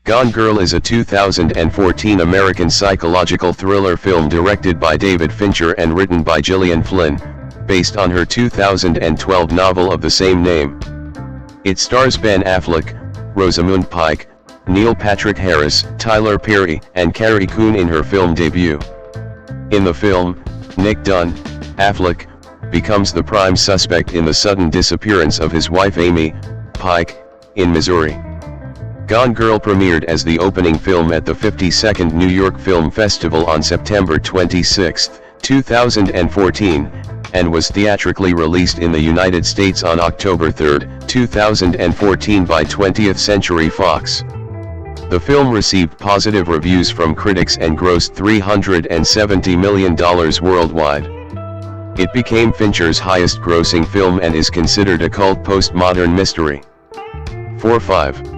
Gone Girl is a 2014 American psychological thriller film directed by David Fincher and written by Gillian Flynn, based on her 2012 novel of the same name. It stars Ben Affleck, Rosamund Pike, Neil Patrick Harris, Tyler Perry, and Carrie Coon in her film debut. In the film, Nick Dunne, Affleck, becomes the prime suspect in the sudden disappearance of his wife Amy, Pike, in Missouri. Gone Girl premiered as the opening film at the 52nd New York Film Festival on September 26, 2014, and was theatrically released in the United States on October 3, 2014 by 20th Century Fox. The film received positive reviews from critics and grossed $370 million worldwide. It became Fincher's highest-grossing film and is considered a cult postmodern mystery. 4-5.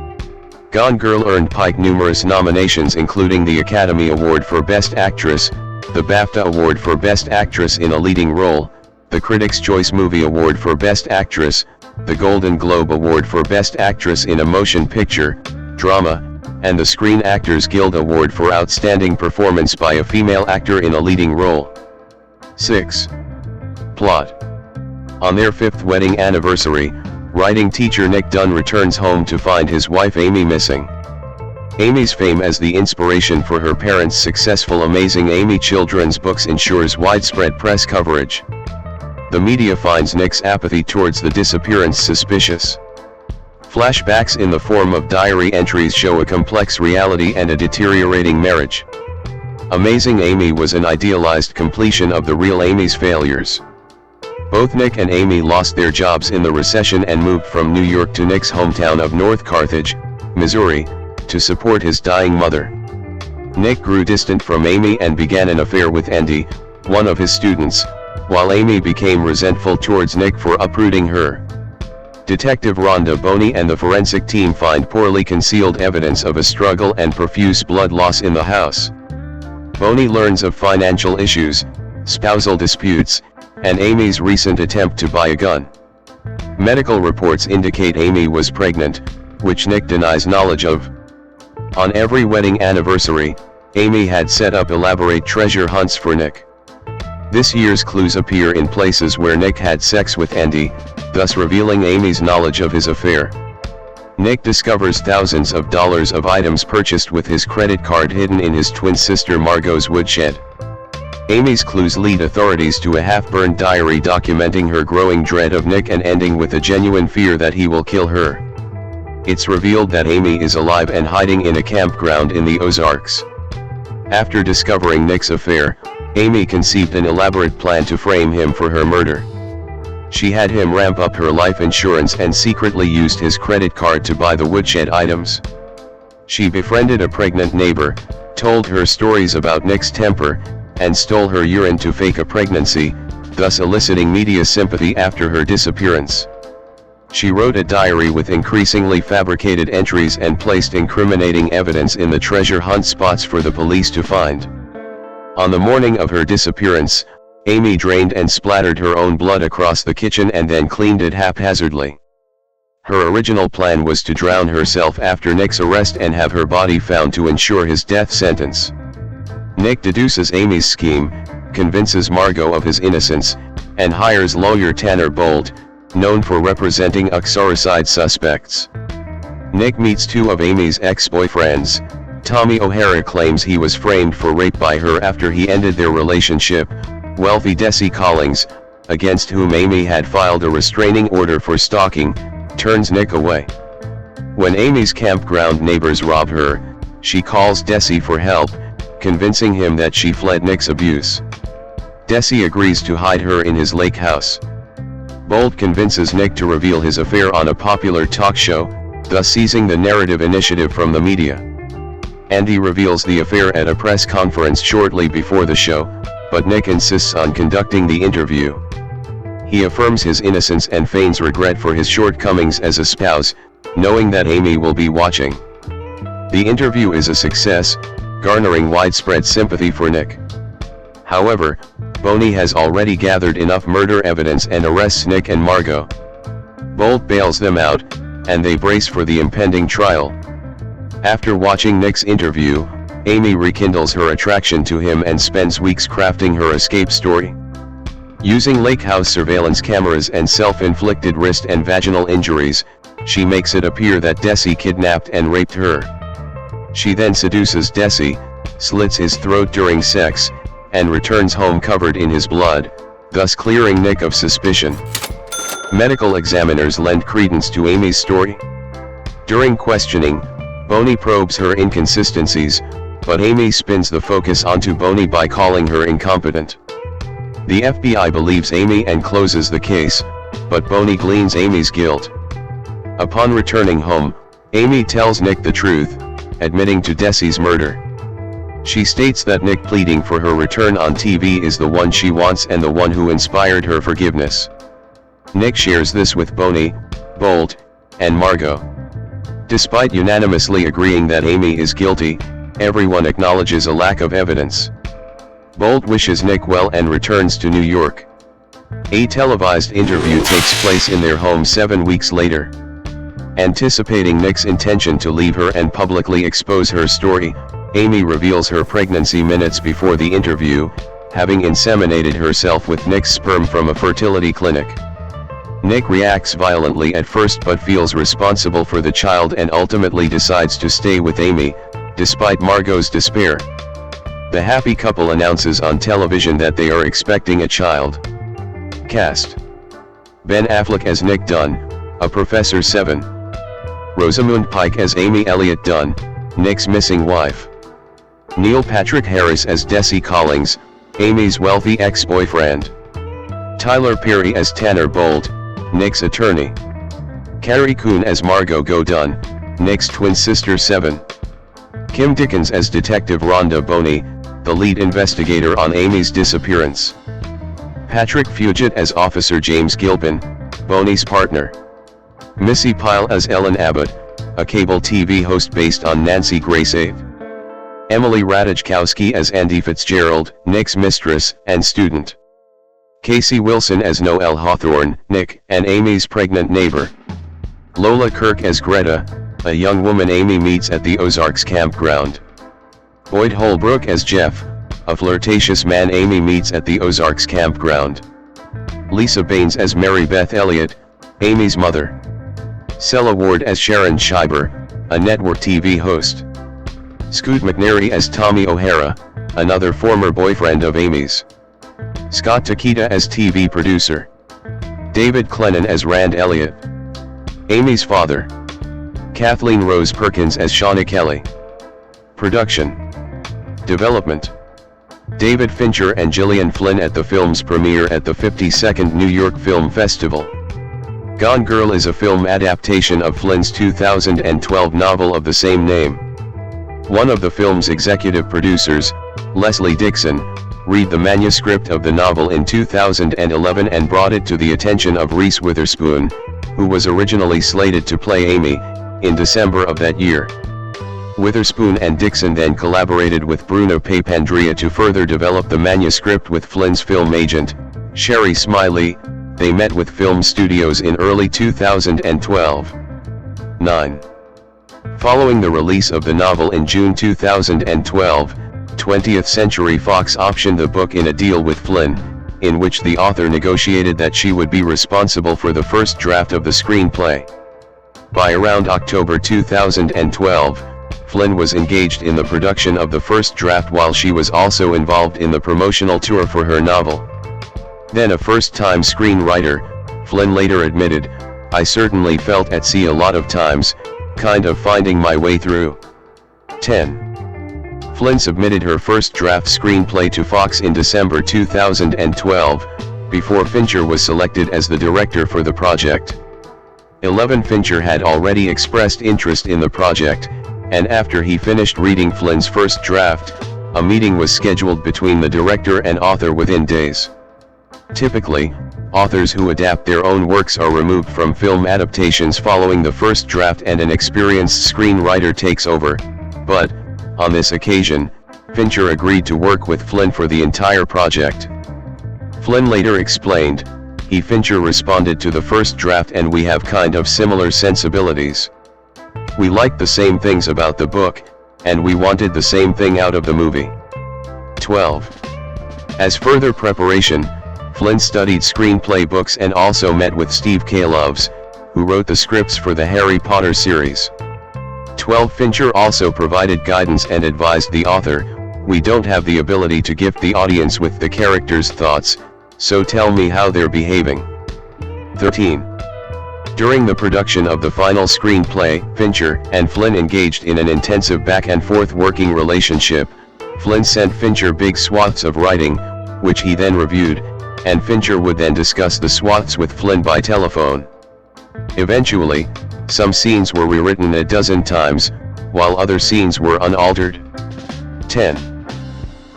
Gone Girl earned Pike numerous nominations including the Academy Award for Best Actress, the BAFTA Award for Best Actress in a Leading Role, the Critics' Choice Movie Award for Best Actress, the Golden Globe Award for Best Actress in a Motion Picture, Drama, and the Screen Actors Guild Award for Outstanding Performance by a Female Actor in a Leading Role. 6. Plot. On their 5th wedding anniversary, writing teacher Nick Dunne returns home to find his wife Amy missing. Amy's fame as the inspiration for her parents' successful Amazing Amy children's books ensures widespread press coverage. The media finds Nick's apathy towards the disappearance suspicious. Flashbacks in the form of diary entries show a complex reality and a deteriorating marriage. Amazing Amy was an idealized completion of the real Amy's failures. Both Nick and Amy lost their jobs in the recession and moved from New York to Nick's hometown of North Carthage, Missouri, to support his dying mother. Nick grew distant from Amy and began an affair with Andy, one of his students, while Amy became resentful towards Nick for uprooting her. Detective Rhonda Boney and the forensic team find poorly concealed evidence of a struggle and profuse blood loss in the house. Boney learns of financial issues, spousal disputes, and Amy's recent attempt to buy a gun. Medical reports indicate Amy was pregnant, which Nick denies knowledge of. On every wedding anniversary, Amy had set up elaborate treasure hunts for Nick. This year's clues appear in places where Nick had sex with Andy, thus revealing Amy's knowledge of his affair. Nick discovers thousands of dollars of items purchased with his credit card hidden in his twin sister Margot's woodshed. Amy's clues lead authorities to a half-burned diary documenting her growing dread of Nick and ending with a genuine fear that he will kill her. It's revealed that Amy is alive and hiding in a campground in the Ozarks. After discovering Nick's affair, Amy conceived an elaborate plan to frame him for her murder. She had him ramp up her life insurance and secretly used his credit card to buy the woodshed items. She befriended a pregnant neighbor, told her stories about Nick's temper, and stole her urine to fake a pregnancy, thus eliciting media sympathy after her disappearance. She wrote a diary with increasingly fabricated entries and placed incriminating evidence in the treasure hunt spots for the police to find. On the morning of her disappearance, Amy drained and splattered her own blood across the kitchen and then cleaned it haphazardly. Her original plan was to drown herself after Nick's arrest and have her body found to ensure his death sentence. Nick deduces Amy's scheme, convinces Margot of his innocence, and hires lawyer Tanner Bolt, known for representing uxoricide suspects. Nick meets two of Amy's ex-boyfriends. Tommy O'Hara claims he was framed for rape by her after he ended their relationship. Wealthy Desi Collings, against whom Amy had filed a restraining order for stalking, turns Nick away. When Amy's campground neighbors rob her, she calls Desi for help, convincing him that she fled Nick's abuse. Desi agrees to hide her in his lake house. Bolt convinces Nick to reveal his affair on a popular talk show, thus seizing the narrative initiative from the media. Andy reveals the affair at a press conference shortly before the show, but Nick insists on conducting the interview. He affirms his innocence and feigns regret for his shortcomings as a spouse, knowing that Amy will be watching. The interview is a success, garnering widespread sympathy for Nick. However, Boney has already gathered enough murder evidence and arrests Nick and Margot. Bolt bails them out, and they brace for the impending trial. After watching Nick's interview, Amy rekindles her attraction to him and spends weeks crafting her escape story. Using lake house surveillance cameras and self-inflicted wrist and vaginal injuries, she makes it appear that Desi kidnapped and raped her. She then seduces Desi, slits his throat during sex, and returns home covered in his blood, thus clearing Nick of suspicion. Medical examiners lend credence to Amy's story. During questioning, Boney probes her inconsistencies, but Amy spins the focus onto Boney by calling her incompetent. The FBI believes Amy and closes the case, but Boney gleans Amy's guilt. Upon returning home, Amy tells Nick the truth, admitting to Desi's murder. She states that Nick pleading for her return on TV is the one she wants and the one who inspired her forgiveness. Nick shares this with Boney, Bolt, and Margot. Despite unanimously agreeing that Amy is guilty, everyone acknowledges a lack of evidence. Bolt wishes Nick well and returns to New York. A televised interview takes place in their home 7 weeks later. Anticipating Nick's intention to leave her and publicly expose her story, Amy reveals her pregnancy minutes before the interview, having inseminated herself with Nick's sperm from a fertility clinic. Nick reacts violently at first but feels responsible for the child and ultimately decides to stay with Amy, despite Margot's despair. The happy couple announces on television that they are expecting a child. Cast: Ben Affleck as Nick Dunne, a Professor 7. Rosamund Pike as Amy Elliott Dunne, Nick's missing wife. Neil Patrick Harris as Desi Collings, Amy's wealthy ex-boyfriend. Tyler Perry as Tanner Bolt, Nick's attorney. Carrie Coon as Margot Godun, Nick's twin sister 7. Kim Dickens as Detective Rhonda Boney, the lead investigator on Amy's disappearance. Patrick Fugit as Officer James Gilpin, Boney's partner. Missy Pyle as Ellen Abbott, a cable TV host based on Nancy Grace. Emily Ratajkowski as Andy Fitzgerald, Nick's mistress and student. Casey Wilson as Noelle Hawthorne, Nick and Amy's pregnant neighbor. Lola Kirk as Greta, a young woman Amy meets at the Ozarks campground. Boyd Holbrook as Jeff, a flirtatious man Amy meets at the Ozarks campground. Lisa Baines as Mary Beth Elliott, Amy's mother. Sella Ward as Sharon Schreiber, a network TV host. Scoot McNairy as Tommy O'Hara, another former boyfriend of Amy's. Scott Takita as TV producer. David Clennon as Rand Elliott, Amy's father. Kathleen Rose Perkins as Shauna Kelly. Production. Development. David Fincher and Gillian Flynn at the film's premiere at the 52nd New York Film Festival. Gone Girl is a film adaptation of Flynn's 2012 novel of the same name. One of the film's executive producers, Leslie Dixon, read the manuscript of the novel in 2011 and brought it to the attention of Reese Witherspoon, who was originally slated to play Amy, in December of that year. Witherspoon and Dixon then collaborated with Bruno Papandrea to further develop the manuscript with Flynn's film agent, Sherry Smiley. They met with film studios in early 2012. 9. Following the release of the novel in June 2012, 20th Century Fox optioned the book in a deal with Flynn, in which the author negotiated that she would be responsible for the first draft of the screenplay. By around October 2012, Flynn was engaged in the production of the first draft while she was also involved in the promotional tour for her novel. Then a first-time screenwriter, Flynn later admitted, "I certainly felt at sea a lot of times, kind of finding my way through." 10. Flynn submitted her first draft screenplay to Fox in December 2012, before Fincher was selected as the director for the project. 11. Fincher had already expressed interest in the project, and after he finished reading Flynn's first draft, a meeting was scheduled between the director and author within days. Typically, authors who adapt their own works are removed from film adaptations following the first draft and an experienced screenwriter takes over, but, on this occasion, Fincher agreed to work with Flynn for the entire project. Flynn later explained, Fincher responded to the first draft and we have kind of similar sensibilities. We liked the same things about the book, and we wanted the same thing out of the movie. 12. As further preparation, Flynn studied screenplay books and also met with Steve Loves, who wrote the scripts for the Harry Potter series. 12. Fincher also provided guidance and advised the author, "We don't have the ability to gift the audience with the characters' thoughts, so tell me how they're behaving." 13. During the production of the final screenplay, Fincher and Flynn engaged in an intensive back-and-forth working relationship. Flynn sent Fincher big swaths of writing, which he then reviewed, and Fincher would then discuss the swaths with Flynn by telephone. Eventually, some scenes were rewritten a dozen times, while other scenes were unaltered. 10.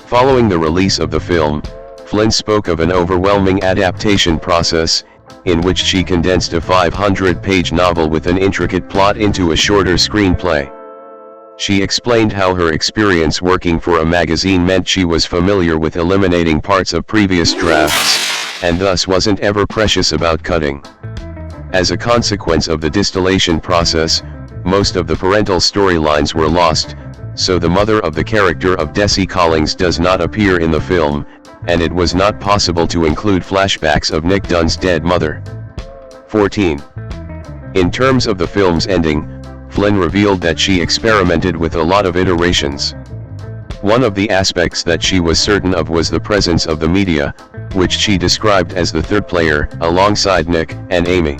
Following the release of the film, Flynn spoke of an overwhelming adaptation process, in which she condensed a 500-page novel with an intricate plot into a shorter screenplay. She explained how her experience working for a magazine meant she was familiar with eliminating parts of previous drafts, and thus wasn't ever precious about cutting. As a consequence of the distillation process, most of the parental storylines were lost, so the mother of the character of Desi Collings does not appear in the film, and it was not possible to include flashbacks of Nick Dunne's dead mother. 14. In terms of the film's ending, Flynn revealed that she experimented with a lot of iterations. One of the aspects that she was certain of was the presence of the media, which she described as the third player, alongside Nick and Amy.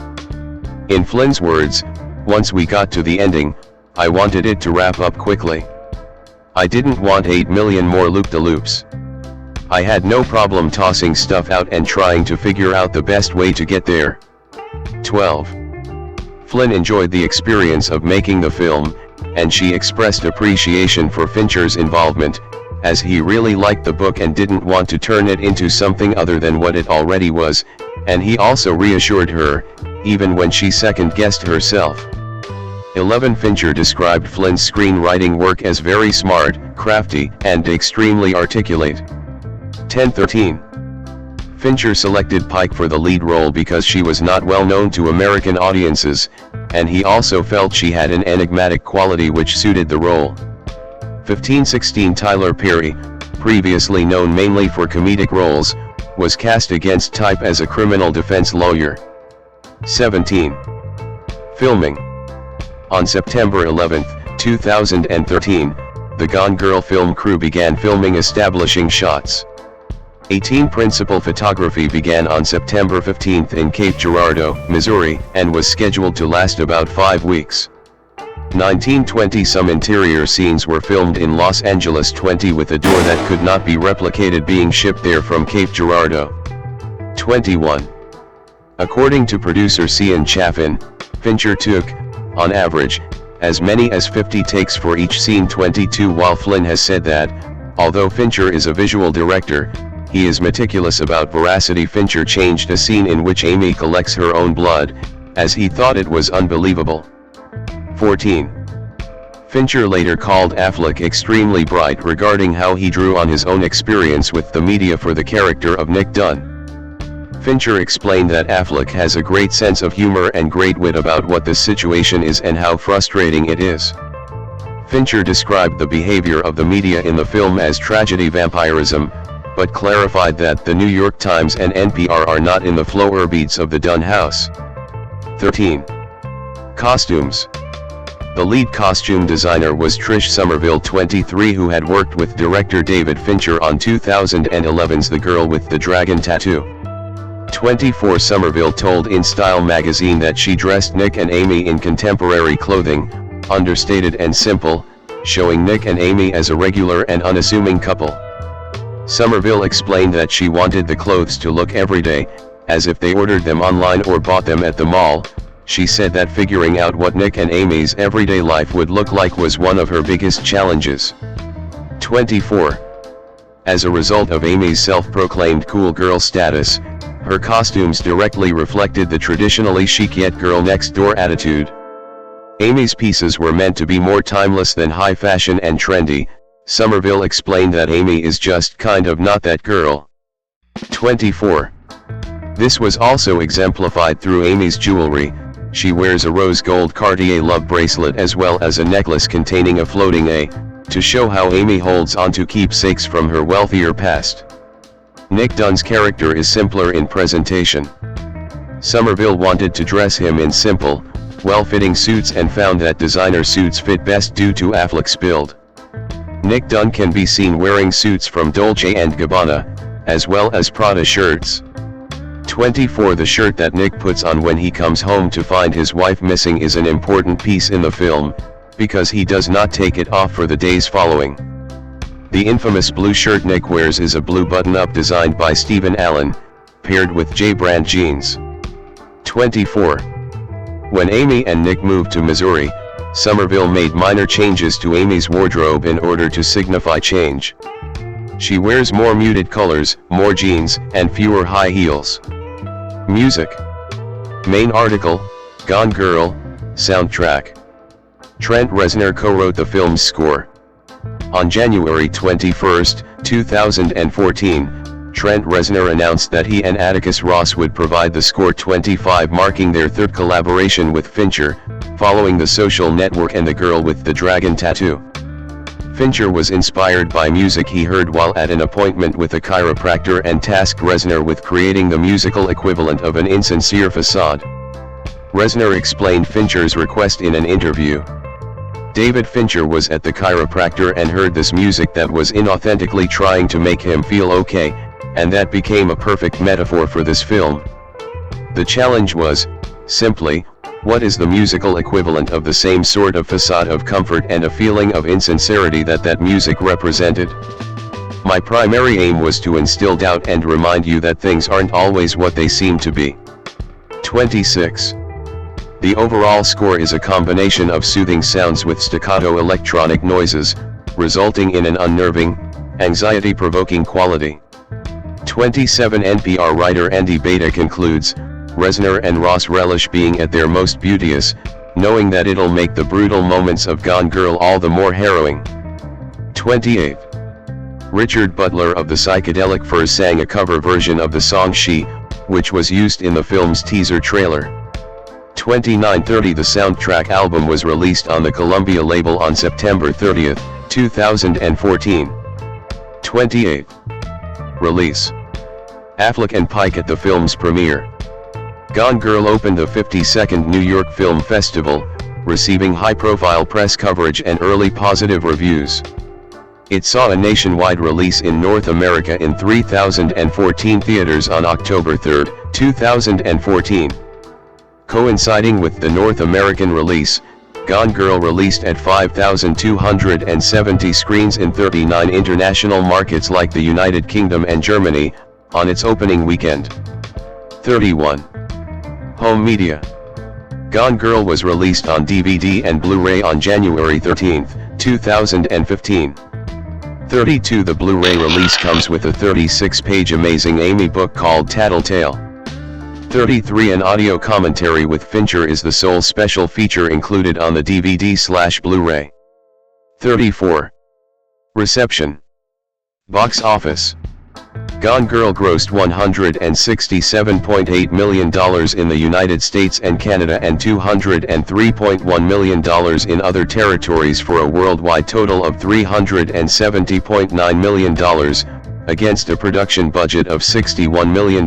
In Flynn's words, "Once we got to the ending, I wanted it to wrap up quickly. I didn't want 8 million more loop-de-loops. I had no problem tossing stuff out and trying to figure out the best way to get there." 12. Flynn enjoyed the experience of making the film, and she expressed appreciation for Fincher's involvement, as he really liked the book and didn't want to turn it into something other than what it already was, and he also reassured her, even when she second-guessed herself. 11. Fincher described Flynn's screenwriting work as very smart, crafty, and extremely articulate. 10-13. Fincher selected Pike for the lead role because she was not well known to American audiences, and he also felt she had an enigmatic quality which suited the role. 15-16. Tyler Perry, previously known mainly for comedic roles, was cast against type as a criminal defense lawyer. 17. Filming. On September 11, 2013, the Gone Girl film crew began filming establishing shots. 18. Principal photography began on September 15 in Cape Girardeau, Missouri, and was scheduled to last about 5 weeks. 19-20. Some interior scenes were filmed in Los Angeles. 20. With a door that could not be replicated being shipped there from Cape Girardeau. 21. According to producer Cian Chaffin, Fincher took, on average, as many as 50 takes for each scene. 22. While Flynn has said that, although Fincher is a visual director, he is meticulous about veracity. Fincher changed a scene in which Amy collects her own blood, as he thought it was unbelievable. 14. Fincher later called Affleck extremely bright regarding how he drew on his own experience with the media for the character of Nick Dunne. Fincher explained that Affleck has a great sense of humor and great wit about what the situation is and how frustrating it is. Fincher described the behavior of the media in the film as tragedy vampirism, but clarified that the New York Times and NPR are not in the flower beats of the Dunne house. 13. Costumes. The lead costume designer was Trish Somerville, 23, who had worked with director David Fincher on 2011's The Girl with the Dragon Tattoo. 24. Somerville told InStyle magazine that she dressed Nick and Amy in contemporary clothing, understated and simple, showing Nick and Amy as a regular and unassuming couple. Somerville explained that she wanted the clothes to look everyday, as if they ordered them online or bought them at the mall. She said that figuring out what Nick and Amy's everyday life would look like was one of her biggest challenges. 24. As a result of Amy's self-proclaimed cool girl status, her costumes directly reflected the traditionally chic yet girl-next-door attitude. Amy's pieces were meant to be more timeless than high fashion and trendy. Somerville explained that Amy is just kind of not that girl. 24. This was also exemplified through Amy's jewelry. She wears a rose gold Cartier love bracelet as well as a necklace containing a floating A, to show how Amy holds onto keepsakes from her wealthier past. Nick Dunne's character is simpler in presentation. Somerville wanted to dress him in simple, well-fitting suits and found that designer suits fit best due to Affleck's build. Nick Dunne can be seen wearing suits from Dolce & Gabbana, as well as Prada shirts. 24 The shirt that Nick puts on when he comes home to find his wife missing is an important piece in the film, because he does not take it off for the days following. The infamous blue shirt Nick wears is a blue button-up designed by Stephen Allen, paired with J-brand jeans. 24. When Amy and Nick moved to Missouri, Somerville made minor changes to Amy's wardrobe in order to signify change. She wears more muted colors, more jeans, and fewer high heels. Music. Main article, Gone Girl, soundtrack. Trent Reznor co-wrote the film's score. On January 21, 2014, Trent Reznor announced that he and Atticus Ross would provide the score 25, marking their third collaboration with Fincher, following The Social Network and The Girl with the Dragon Tattoo. Fincher was inspired by music he heard while at an appointment with a chiropractor and tasked Reznor with creating the musical equivalent of an insincere facade. Reznor explained Fincher's request in an interview. David Fincher was at the chiropractor and heard this music that was inauthentically trying to make him feel okay, and that became a perfect metaphor for this film. The challenge was, simply, what is the musical equivalent of the same sort of facade of comfort and a feeling of insincerity that music represented? My primary aim was to instill doubt and remind you that things aren't always what they seem to be. 26. The overall score is a combination of soothing sounds with staccato electronic noises, resulting in an unnerving, anxiety-provoking quality. 27. NPR writer Andy Beta concludes, Reznor and Ross relish being at their most beauteous, knowing that it'll make the brutal moments of Gone Girl all the more harrowing. 28. Richard Butler of the Psychedelic Furs sang a cover version of the song She, which was used in the film's teaser trailer. 29:30 The soundtrack album was released on the Columbia label on September 30, 2014. 28. Release. Affleck and Pike at the film's premiere. Gone Girl opened the 52nd New York Film Festival, receiving high-profile press coverage and early positive reviews. It saw a nationwide release in North America in 3,014 theaters on October 3, 2014. Coinciding with the North American release, Gone Girl released at 5,270 screens in 39 international markets like the United Kingdom and Germany, on its opening weekend. 31. Home media. Gone Girl was released on DVD and Blu-ray on January 13, 2015. 32. The Blu-ray release comes with a 36-page Amazing Amy book called Tattletale. 33. An audio commentary with Fincher is the sole special feature included on the DVD/Blu-ray. 34. Reception. Box office. Gone Girl grossed $167.8 million in the United States and Canada and $203.1 million in other territories for a worldwide total of $370.9 million, against a production budget of $61 million.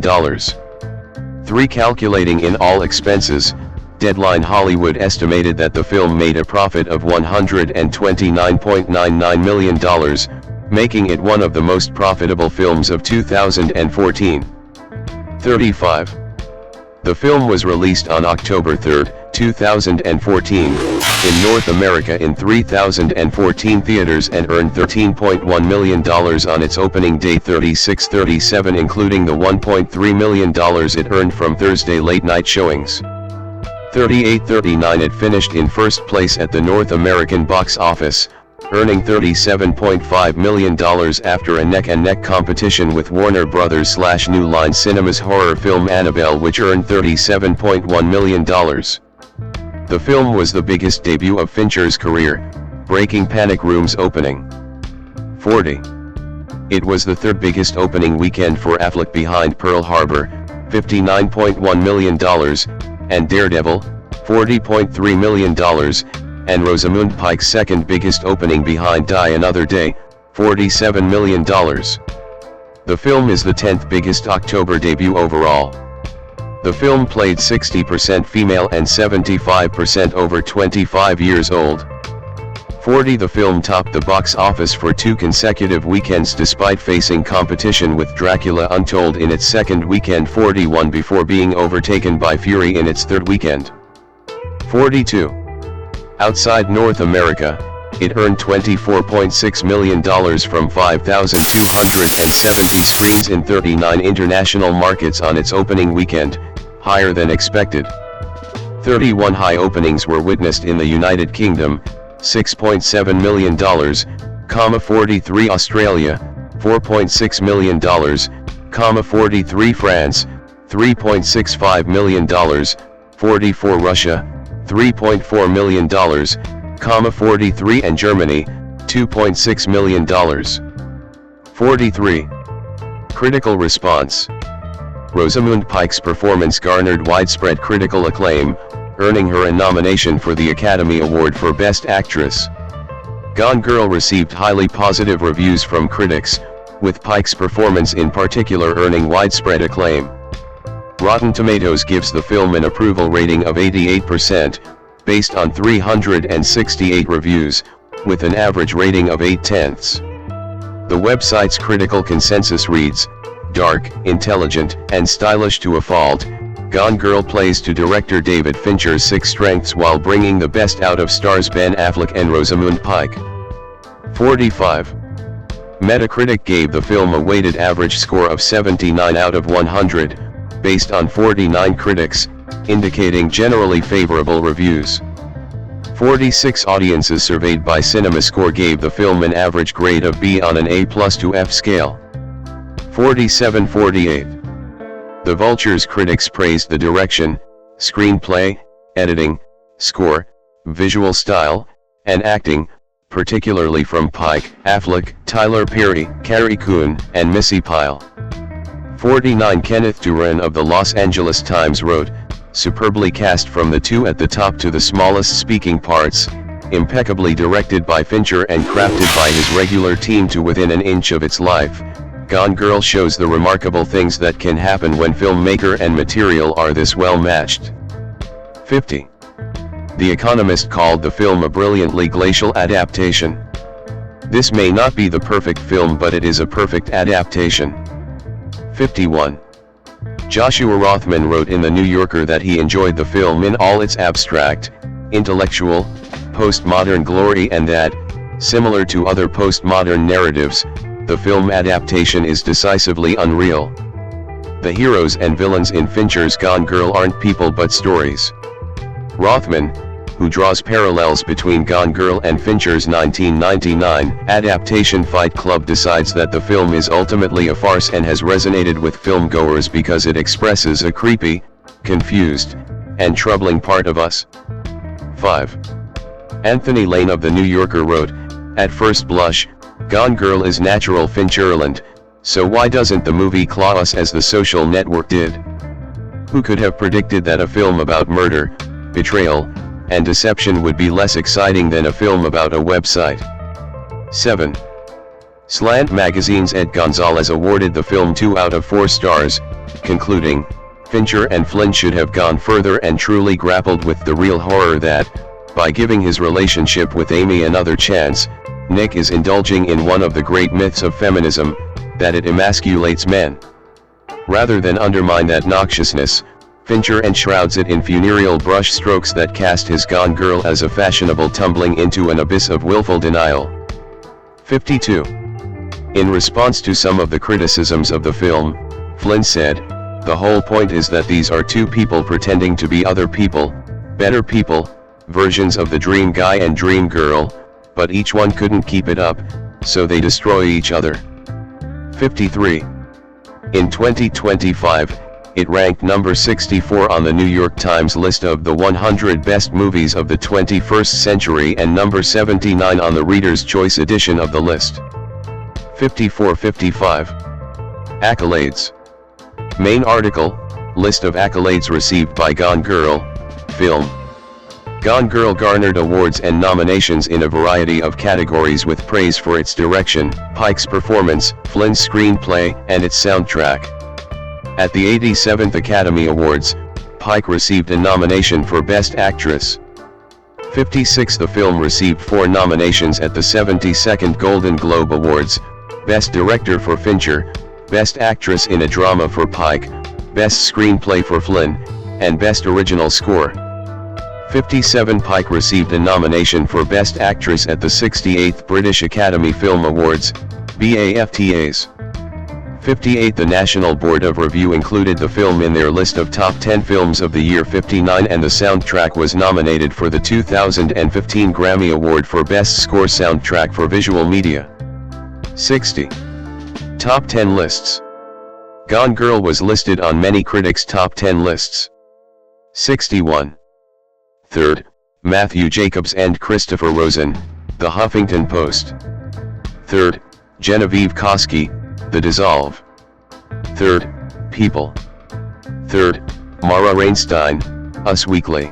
3. Calculating in all expenses, Deadline Hollywood estimated that the film made a profit of $129.99 million, making it one of the most profitable films of 2014. 35. The film was released on October 3, 2014, in North America in 3,014 theaters and earned $13.1 million on its opening day 36/37, including the $1.3 million it earned from Thursday late-night showings. 38/39 It finished in first place at the North American box office, earning $37.5 million after a neck-and-neck competition with Warner Bros./New Line Cinema's horror film Annabelle, which earned $37.1 million. The film was the biggest debut of Fincher's career, breaking Panic Room's opening. 40. It was the third biggest opening weekend for Affleck behind Pearl Harbor, $59.1 million, and Daredevil, $40.3 million, and Rosamund Pike's second biggest opening behind Die Another Day, $47 million. The film is the 10th biggest October debut overall. The film played 60% female and 75% over 25 years old. 40. The film topped the box office for 2 consecutive weekends despite facing competition with Dracula Untold in its second weekend 41 before being overtaken by Fury in its third weekend. 42. Outside North America, it earned $24.6 million from 5,270 screens in 39 international markets on its opening weekend, higher than expected. 31 high openings were witnessed in the United Kingdom, $6.7 million, 43 Australia, $4.6 million, 43 France, $3.65 million, 44 Russia, $3.4 million, 43 and Germany, $2.6 million. 43. Critical response. Rosamund Pike's performance garnered widespread critical acclaim, earning her a nomination for the Academy Award for Best Actress. Gone Girl received highly positive reviews from critics, with Pike's performance in particular earning widespread acclaim. Rotten Tomatoes gives the film an approval rating of 88%, based on 368 reviews, with an average rating of 0.8. The website's critical consensus reads, "Dark, intelligent, and stylish to a fault, Gone Girl plays to director David Fincher's 6 strengths while bringing the best out of stars Ben Affleck and Rosamund Pike." 45. Metacritic gave the film a weighted average score of 79 out of 100, based on 49 critics, indicating generally favorable reviews. 46 audiences surveyed by CinemaScore gave the film an average grade of B on an A+ to F scale. 47-48. The Vulture's critics praised the direction, screenplay, editing, score, visual style, and acting, particularly from Pike, Affleck, Tyler Perry, Carrie Coon, and Missy Pyle. 49. Kenneth Turan of the Los Angeles Times wrote, "Superbly cast from the two at the top to the smallest speaking parts, impeccably directed by Fincher and crafted by his regular team to within an inch of its life, Gone Girl shows the remarkable things that can happen when filmmaker and material are this well matched." 50. The Economist called the film a brilliantly glacial adaptation. "This may not be the perfect film, but it is a perfect adaptation." 51. Joshua Rothman wrote in The New Yorker that he enjoyed the film in all its abstract, intellectual, postmodern glory and that, similar to other postmodern narratives, the film adaptation is decisively unreal. The heroes and villains in Fincher's Gone Girl aren't people but stories. Rothman, who draws parallels between Gone Girl and Fincher's 1999 adaptation Fight Club, decides that the film is ultimately a farce and has resonated with filmgoers because it expresses a creepy, confused, and troubling part of us. 5. Anthony Lane of The New Yorker wrote, "At first blush, Gone Girl is natural Fincherland, so why doesn't the movie claw us as The Social Network did? Who could have predicted that a film about murder, betrayal, and deception would be less exciting than a film about a website?" 7. Slant Magazine's Ed Gonzalez awarded the film 2 out of 4 stars, concluding, "Fincher and Flynn should have gone further and truly grappled with the real horror that, by giving his relationship with Amy another chance, Nick is indulging in one of the great myths of feminism, that it emasculates men. Rather than undermine that noxiousness, Fincher enshrouds it in funereal brush strokes that cast his Gone Girl as a fashionable tumbling into an abyss of willful denial." 52. In response to some of the criticisms of the film, Flynn said, "The whole point is that these are two people pretending to be other people, better people, versions of the dream guy and dream girl, but each one couldn't keep it up, so they destroy each other." 53. In 2025, it ranked number 64 on the New York Times list of the 100 best movies of the 21st century and number 79 on the Reader's Choice edition of the list. 54-55. Accolades. Main article, list of accolades received by Gone Girl, film, Gone Girl garnered awards and nominations in a variety of categories with praise for its direction, Pike's performance, Flynn's screenplay, and its soundtrack. At the 87th Academy Awards, Pike received a nomination for Best Actress. 56. The film received 4 nominations at the 72nd Golden Globe Awards, Best Director for Fincher, Best Actress in a Drama for Pike, Best Screenplay for Flynn, and Best Original Score. 57. Pike received a nomination for Best Actress at the 68th British Academy Film Awards, BAFTAs. 58. The National Board of Review included the film in their list of top 10 films of the year. 59. And the soundtrack was nominated for the 2015 Grammy Award for Best Score Soundtrack for Visual Media. 60. Top 10 lists. Gone Girl was listed on many critics' top 10 lists. 61. 3rd, Matthew Jacobs and Christopher Rosen, The Huffington Post. 3rd, Genevieve Koski, The Dissolve. 3rd, People. 3rd, Mara Reinstein, Us Weekly.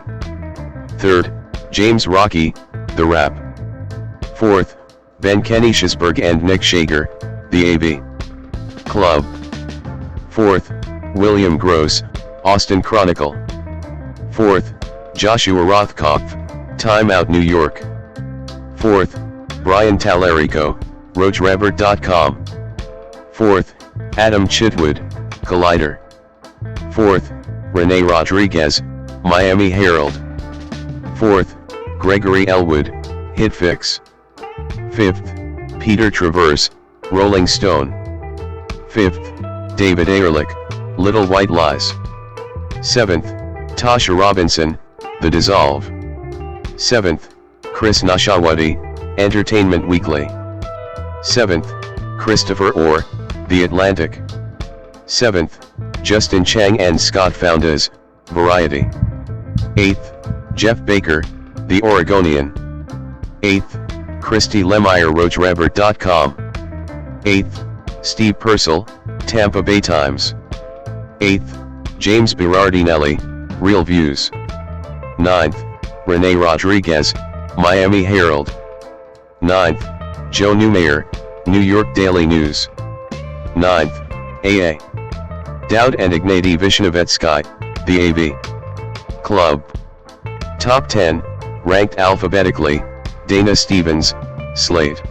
3rd, James Rocky, The Wrap. 4th, Ben Kenny-Shisberg and Nick Shager, The AV Club. 4th, William Gross, Austin Chronicle. 4th, Joshua Rothkopf, Time Out New York. 4th, Brian Tallarico, RoachRevert.com. 4th, Adam Chitwood, Collider. 4th, Renee Rodriguez, Miami Herald. 4th, Gregory Elwood, Hitfix. 5th, Peter Travers, Rolling Stone. 5th, David Ehrlich, Little White Lies. 7th, Tasha Robinson, The Dissolve. 7th, Chris Nashawati, Entertainment Weekly. 7th, Christopher Orr, The Atlantic. 7th, Justin Chang and Scott Foundas, Variety. 8th, Jeff Baker, The Oregonian. 8th, Christy Lemire, RoachRevert.com. 8th, Steve Purcell, Tampa Bay Times. 8th, James Berardinelli, Real Views. 9th, Renee Rodriguez, Miami Herald. 9th, Joe Newmayer, New York Daily News. 9th, A.A. Dowd and Ignatiy Vishnevetsky, The AV Club. Top 10, ranked alphabetically, Dana Stevens, Slate.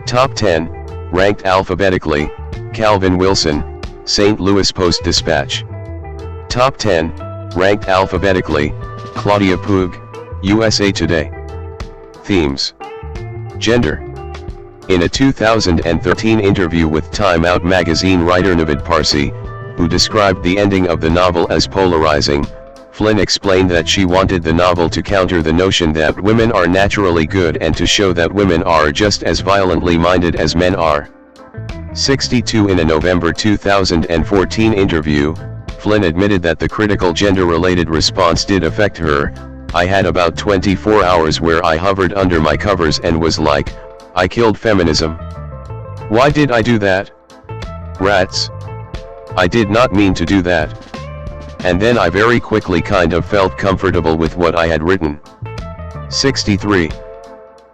Top 10, ranked alphabetically, Calvin Wilson, St. Louis Post-Dispatch. Top 10, ranked alphabetically, Claudia Puig, USA Today. Themes. Gender. In a 2013 interview with Time Out magazine writer Navid Parsi, who described the ending of the novel as polarizing, Flynn explained that she wanted the novel to counter the notion that women are naturally good and to show that women are just as violently minded as men are. 62. In a November 2014 interview, Flynn admitted that the critical gender-related response did affect her. I had about 24 hours where I hovered under my covers and was like, I killed feminism. Why did I do that? Rats. I did not mean to do that. And then I very quickly kind of felt comfortable with what I had written. 63.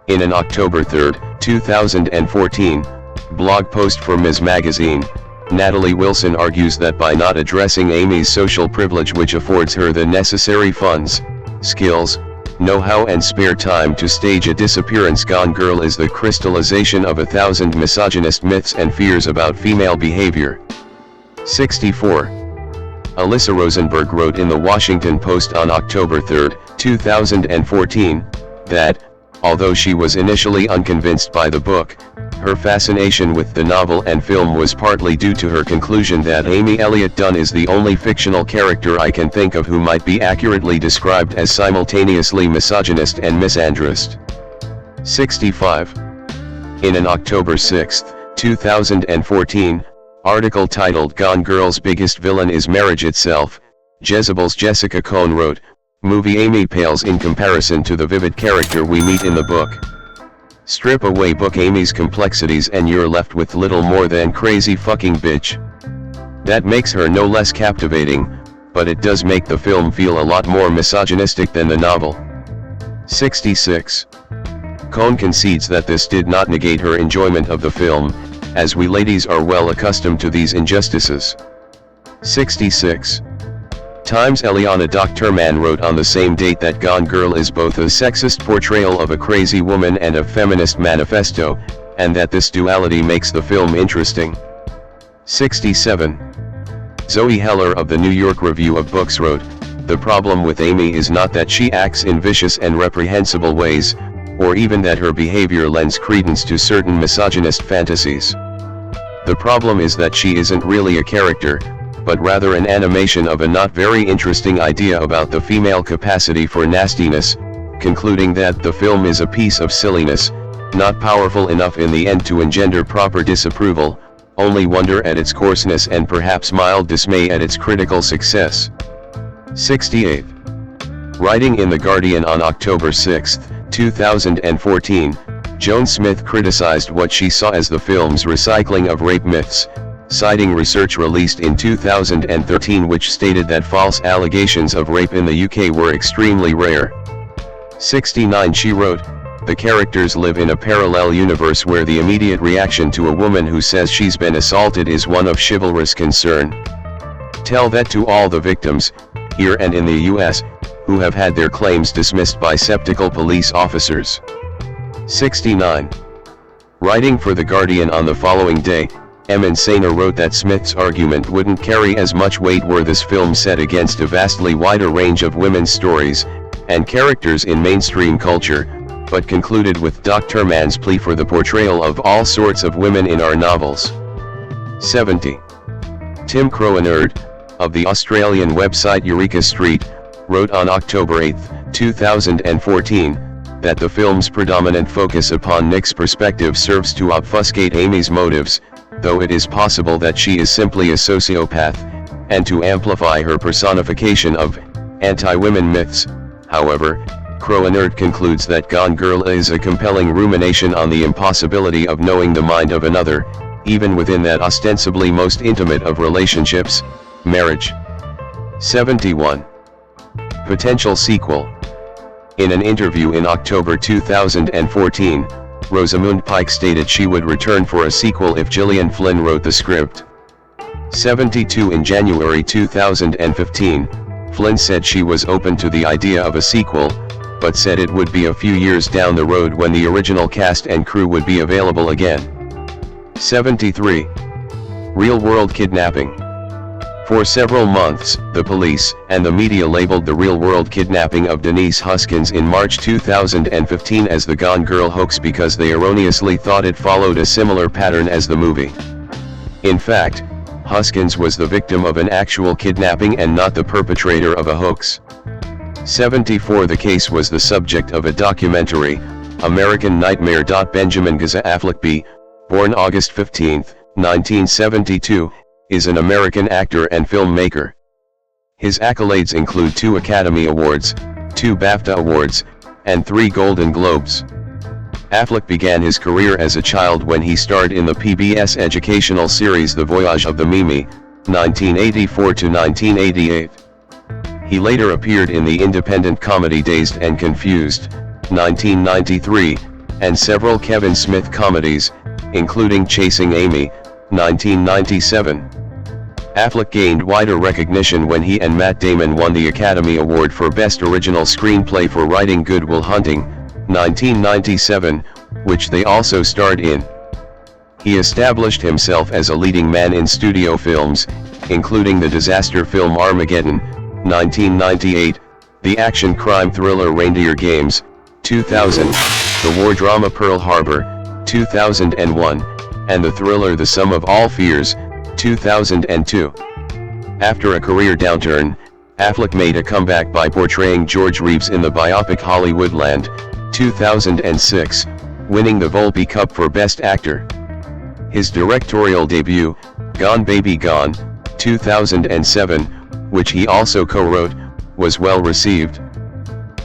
In an October 3, 2014, blog post for Ms. Magazine, Natalie Wilson argues that by not addressing Amy's social privilege, which affords her the necessary funds, skills, know-how and spare time to stage a disappearance, Gone Girl is the crystallization of 1,000 misogynist myths and fears about female behavior. 64. Alyssa Rosenberg wrote in the Washington Post on October 3, 2014, that, although she was initially unconvinced by the book, her fascination with the novel and film was partly due to her conclusion that Amy Elliott Dunn is the only fictional character I can think of who might be accurately described as simultaneously misogynist and misandrist. 65. In an October 6, 2014, article titled Gone Girl's Biggest Villain is Marriage Itself, Jezebel's Jessica Cohn wrote, movie Amy pales in comparison to the vivid character we meet in the book. Strip away book Amy's complexities and you're left with little more than crazy fucking bitch. That makes her no less captivating, but it does make the film feel a lot more misogynistic than the novel. 66. Cohn concedes that this did not negate her enjoyment of the film, as we ladies are well accustomed to these injustices. 66. Times Eliana Doctorman wrote on the same date that Gone Girl is both a sexist portrayal of a crazy woman and a feminist manifesto, and that this duality makes the film interesting. 67. Zoe Heller of the New York Review of Books wrote, "The problem with Amy is not that she acts in vicious and reprehensible ways, or even that her behavior lends credence to certain misogynist fantasies. The problem is that she isn't really a character, but rather an animation of a not very interesting idea about the female capacity for nastiness," concluding that the film is a piece of silliness, not powerful enough in the end to engender proper disapproval, only wonder at its coarseness and perhaps mild dismay at its critical success. 68. Writing in The Guardian on October 6, 2014, Joan Smith criticized what she saw as the film's recycling of rape myths, citing research released in 2013 which stated that false allegations of rape in the UK were extremely rare. 69. She wrote, "The characters live in a parallel universe where the immediate reaction to a woman who says she's been assaulted is one of chivalrous concern. Tell that to all the victims, here and in the US, who have had their claims dismissed by skeptical police officers." 69. Writing for The Guardian on the following day, M. Insana wrote that Smith's argument wouldn't carry as much weight were this film set against a vastly wider range of women's stories and characters in mainstream culture, but concluded with Dr. Mann's plea for the portrayal of all sorts of women in our novels. 70. Tim Crowenerd, of the Australian website Eureka Street, wrote on October 8, 2014, that the film's predominant focus upon Nick's perspective serves to obfuscate Amy's motives, though it is possible that she is simply a sociopath, and to amplify her personification of anti-women myths. However, Crowenerd concludes that Gone Girl is a compelling rumination on the impossibility of knowing the mind of another, even within that ostensibly most intimate of relationships, marriage. 71. Potential sequel. In an interview in October 2014, Rosamund Pike stated she would return for a sequel if Gillian Flynn wrote the script. 72. In January 2015, Flynn said she was open to the idea of a sequel, but said it would be a few years down the road when the original cast and crew would be available again. 73. Real-world kidnapping. For several months, the police and the media labeled the real-world kidnapping of Denise Huskins in March 2015 as the Gone Girl hoax because they erroneously thought it followed a similar pattern as the movie. In fact, Huskins was the victim of an actual kidnapping and not the perpetrator of a hoax. 74. The case was the subject of a documentary, American Nightmare. Benjamin Gaza Affleck B., born August 15, 1972, is an American actor and filmmaker. His accolades include 2 Academy Awards, 2 BAFTA Awards, and 3 Golden Globes. Affleck began his career as a child when he starred in the PBS educational series The Voyage of the Mimi, 1984 to 1988. He later appeared in the independent comedy Dazed and Confused, 1993, and several Kevin Smith comedies, including Chasing Amy, 1997. Affleck gained wider recognition when he and Matt Damon won the Academy Award for Best Original Screenplay for writing Good Will Hunting, 1997, which they also starred in. He established himself as a leading man in studio films, including the disaster film Armageddon, 1998, the action crime thriller Reindeer Games, 2000, the war drama Pearl Harbor, 2001, and the thriller The Sum of All Fears, 2002. After a career downturn, Affleck made a comeback by portraying George Reeves in the biopic Hollywoodland, 2006, winning the Volpe Cup for Best Actor. His directorial debut, Gone Baby Gone, 2007, which he also co-wrote, was well received.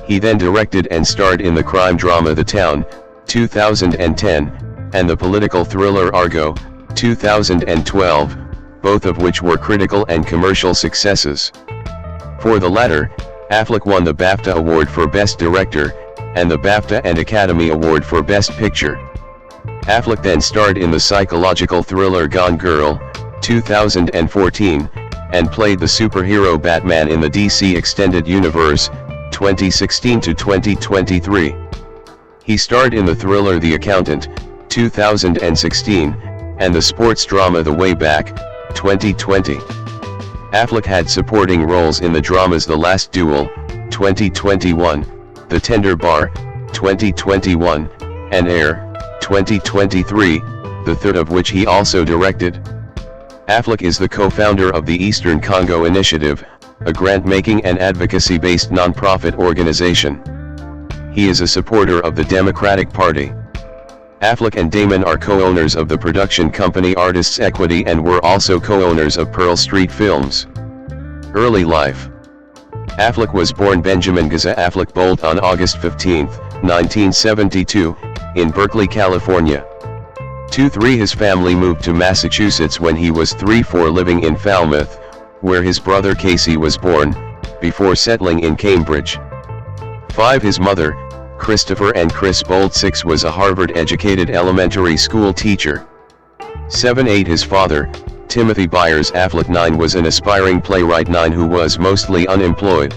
He then directed and starred in the crime drama The Town, 2010, and the political thriller Argo, 2012, both of which were critical and commercial successes. For the latter, Affleck won the BAFTA Award for Best Director, and the BAFTA and Academy Award for Best Picture. Affleck then starred in the psychological thriller Gone Girl, 2014, and played the superhero Batman in the DC Extended Universe, 2016 to 2023. He starred in the thriller The Accountant, 2016, and the sports drama The Way Back, 2020. Affleck had supporting roles in the dramas The Last Duel, 2021, The Tender Bar, 2021, and Air, 2023, the third of which he also directed. Affleck is the co-founder of the Eastern Congo Initiative, a grant-making and advocacy-based non-profit organization. He is a supporter of the Democratic Party. Affleck and Damon are co-owners of the production company Artists Equity and were also co-owners of Pearl Street Films. Early life. Affleck was born Benjamin Gaza Affleck Bolt on August 15, 1972, in Berkeley, California. 2-3 His family moved to Massachusetts when he was 3-4, living in Falmouth, where his brother Casey was born, before settling in Cambridge. 5 His mother, Christopher and Chris Bolt 6 was a Harvard-educated elementary school teacher. 7-8 His father, Timothy Byers Affleck 9 was an aspiring playwright 9 who was mostly unemployed.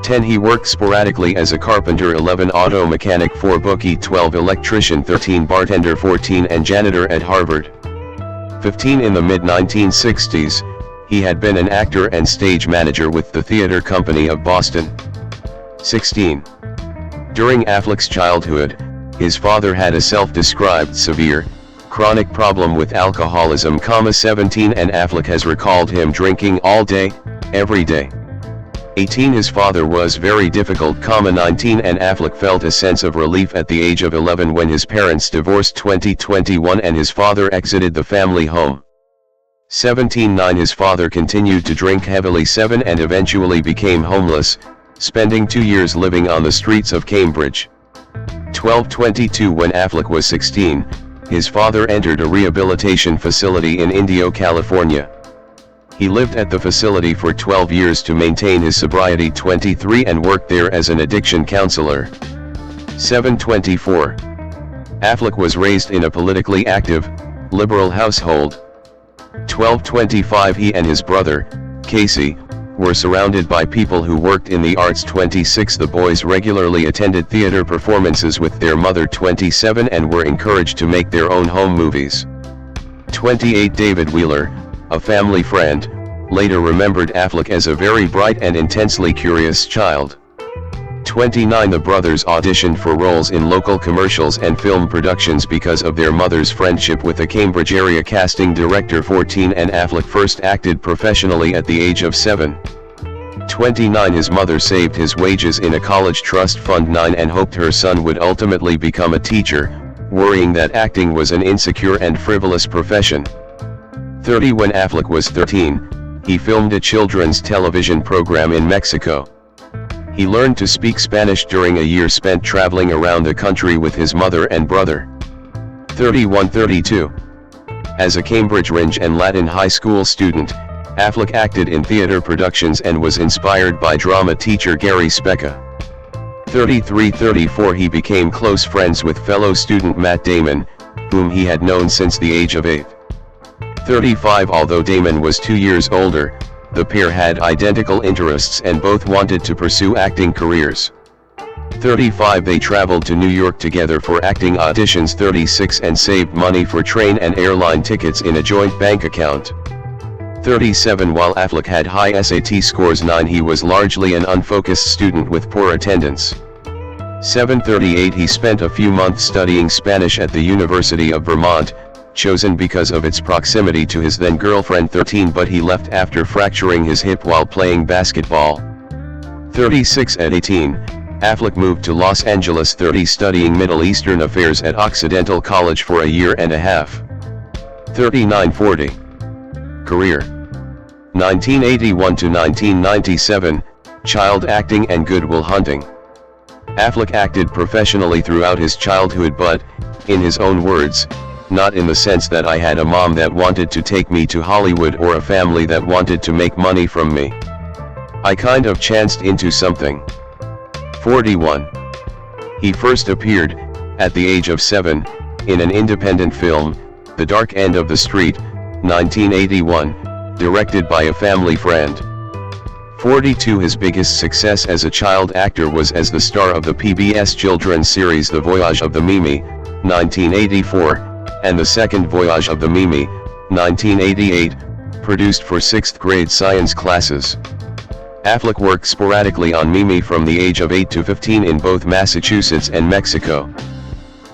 10 He worked sporadically as a carpenter 11 auto mechanic 4 bookie 12 electrician 13 bartender 14 and janitor at Harvard. 15 In the mid-1960s, he had been an actor and stage manager with the Theatre Company of Boston. 16. During Affleck's childhood, his father had a self-described severe, chronic problem with alcoholism. 17 And Affleck has recalled him drinking all day, every day. 18 His father was very difficult. 19 And Affleck felt a sense of relief at the age of 11 when his parents divorced 2021 and his father exited the family home. 17 9 His father continued to drink heavily 7 and eventually became homeless, spending 2 years living on the streets of Cambridge. 12-22 When Affleck was 16, his father entered a rehabilitation facility in Indio, California. He lived at the facility for 12 years to maintain his sobriety. 23 And worked there as an addiction counselor. 7-24 Affleck was raised in a politically active, liberal household. 12-25 He and his brother, Casey, were surrounded by people who worked in the arts. 26 The boys regularly attended theater performances with their mother. 27 And were encouraged to make their own home movies. 28 David Wheeler, a family friend, later remembered Affleck as a very bright and intensely curious child. 29 The brothers auditioned for roles in local commercials and film productions because of their mother's friendship with a Cambridge area casting director. 14 And Affleck first acted professionally at the age of 7. 29 His mother saved his wages in a college trust fund. 9 And hoped her son would ultimately become a teacher, worrying that acting was an insecure and frivolous profession. 30 When Affleck was 13, he filmed a children's television program in Mexico. He learned to speak Spanish during a year spent traveling around the country with his mother and brother. 31-32 As a Cambridge Ring and Latin high school student, Affleck acted in theater productions and was inspired by drama teacher Gary Specka. 33-34 He became close friends with fellow student Matt Damon, whom he had known since the age of 8. 35 Although Damon was 2 years older, the pair had identical interests and both wanted to pursue acting careers. 35 They traveled to New York together for acting auditions. 36 And saved money for train and airline tickets in a joint bank account. 37 While Affleck had high SAT scores 9 he was largely an unfocused student with poor attendance. 738 He spent a few months studying Spanish at the University of Vermont, chosen because of its proximity to his then girlfriend. 13 But he left after fracturing his hip while playing basketball. 36 At 18, Affleck moved to Los Angeles. 30 Studying Middle Eastern affairs at Occidental College for a year and a half. 39-40 Career 1981 to 1997, child acting and Good Will Hunting. Affleck acted professionally throughout his childhood but, in his own words, not in the sense that I had a mom that wanted to take me to Hollywood or a family that wanted to make money from me. I kind of chanced into something. 41. He first appeared, at the age of 7, in an independent film, The Dark End of the Street, 1981, directed by a family friend. 42. His biggest success as a child actor was as the star of the PBS children's series The Voyage of the Mimi, 1984, and The Second Voyage of the Mimi, 1988, produced for 6th grade science classes. Affleck worked sporadically on Mimi from the age of 8 to 15 in both Massachusetts and Mexico.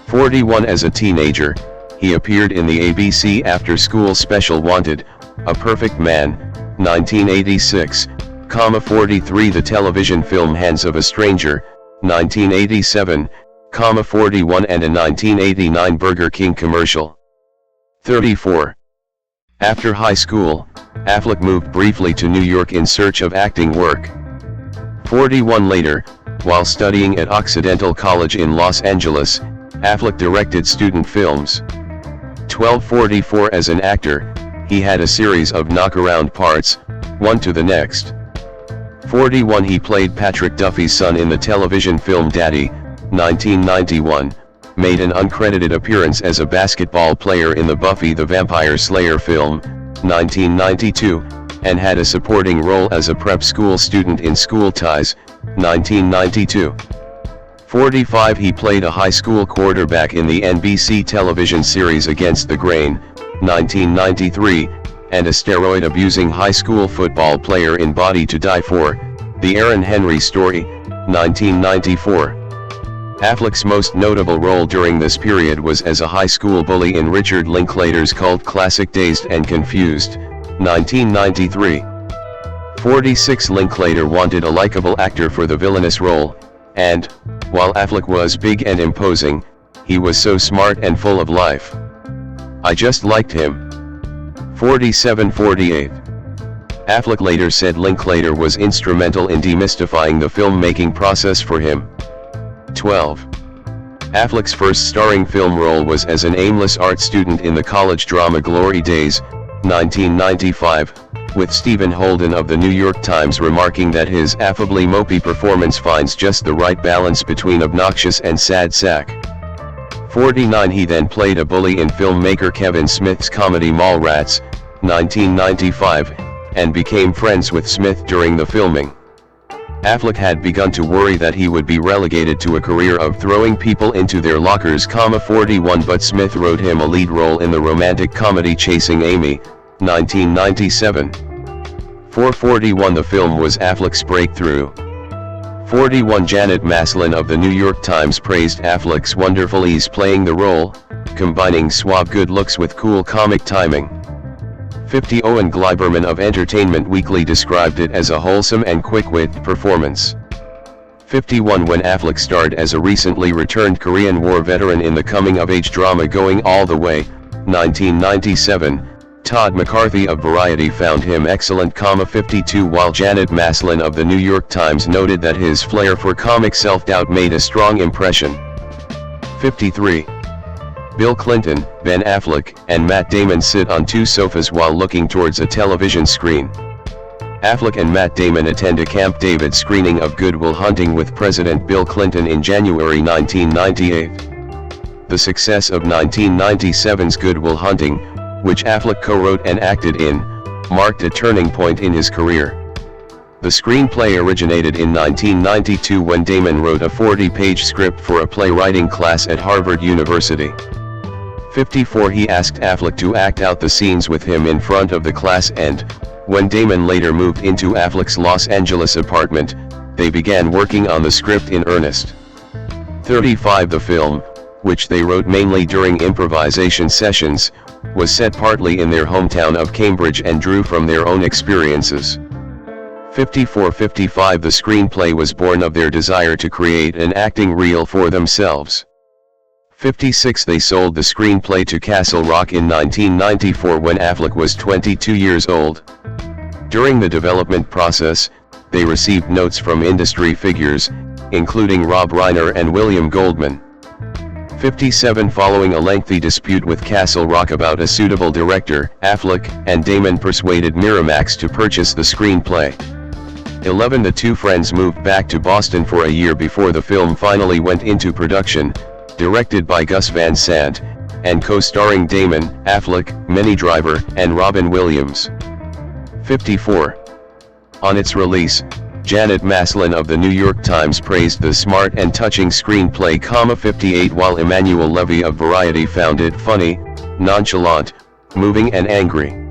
41. As a teenager, he appeared in the ABC after-school special Wanted, A Perfect Man, 1986, 43. The television film Hands of a Stranger, 1987, 41, and a 1989 Burger King commercial. 34. After high school, Affleck moved briefly to New York in search of acting work. 41. Later, while studying at Occidental College in Los Angeles, Affleck directed student films. 44. As an actor, he had a series of knockaround parts, one to the next. 41. He played Patrick Duffy's son in the television film Daddy, 1991, made an uncredited appearance as a basketball player in the Buffy the Vampire Slayer film, 1992, and had a supporting role as a prep school student in School Ties, 1992. 45. He played a high school quarterback in the NBC television series Against the Grain, 1993, and a steroid-abusing high school football player in Body to Die For, The Aaron Henry Story, 1994. Affleck's most notable role during this period was as a high school bully in Richard Linklater's cult classic Dazed and Confused, 1993. 46. Linklater wanted a likable actor for the villainous role, and, while Affleck was big and imposing, he was so smart and full of life. I just liked him. 47. 48. Affleck later said Linklater was instrumental in demystifying the filmmaking process for him. 12. Affleck's first starring film role was as an aimless art student in the college drama Glory Days, 1995, with Stephen Holden of the New York Times remarking that his affably mopey performance finds just the right balance between obnoxious and sad sack. 49. He then played a bully in filmmaker Kevin Smith's comedy Mallrats, 1995, and became friends with Smith during the filming. Affleck had begun to worry that he would be relegated to a career of throwing people into their lockers, 41, but Smith wrote him a lead role in the romantic comedy Chasing Amy, 1997. 41. The film was Affleck's breakthrough. 41. Janet Maslin of the New York Times praised Affleck's wonderful ease playing the role, combining suave good looks with cool comic timing. 50. Owen Gleiberman of Entertainment Weekly described it as a wholesome and quick-witted performance. 51. When Affleck starred as a recently returned Korean War veteran in the coming-of-age drama Going All the Way, 1997, Todd McCarthy of Variety found him excellent, 52, while Janet Maslin of the New York Times noted that his flair for comic self-doubt made a strong impression. 53. Bill Clinton, Ben Affleck, and Matt Damon sit on two sofas while looking towards a television screen. Affleck and Matt Damon attend a Camp David screening of Good Will Hunting with President Bill Clinton in January 1998. The success of 1997's Good Will Hunting, which Affleck co-wrote and acted in, marked a turning point in his career. The screenplay originated in 1992 when Damon wrote a 40-page script for a playwriting class at Harvard University. 54. He asked Affleck to act out the scenes with him in front of the class, and, when Damon later moved into Affleck's Los Angeles apartment, they began working on the script in earnest. 35. The film, which they wrote mainly during improvisation sessions, was set partly in their hometown of Cambridge and drew from their own experiences. 54. 55. The screenplay was born of their desire to create an acting reel for themselves. 56. They sold the screenplay to Castle Rock in 1994 when Affleck was 22 years old. During the development process, they received notes from industry figures, including Rob Reiner and William Goldman. 57. Following a lengthy dispute with Castle Rock about a suitable director, Affleck and Damon persuaded Miramax to purchase the screenplay. 11. The two friends moved back to Boston for a year before the film finally went into production, directed by Gus Van Sant, and co-starring Damon, Affleck, Minnie Driver, and Robin Williams. 54. On its release, Janet Maslin of the New York Times praised the smart and touching screenplay. 58. While Emmanuel Levy of Variety found it funny, nonchalant, moving and angry.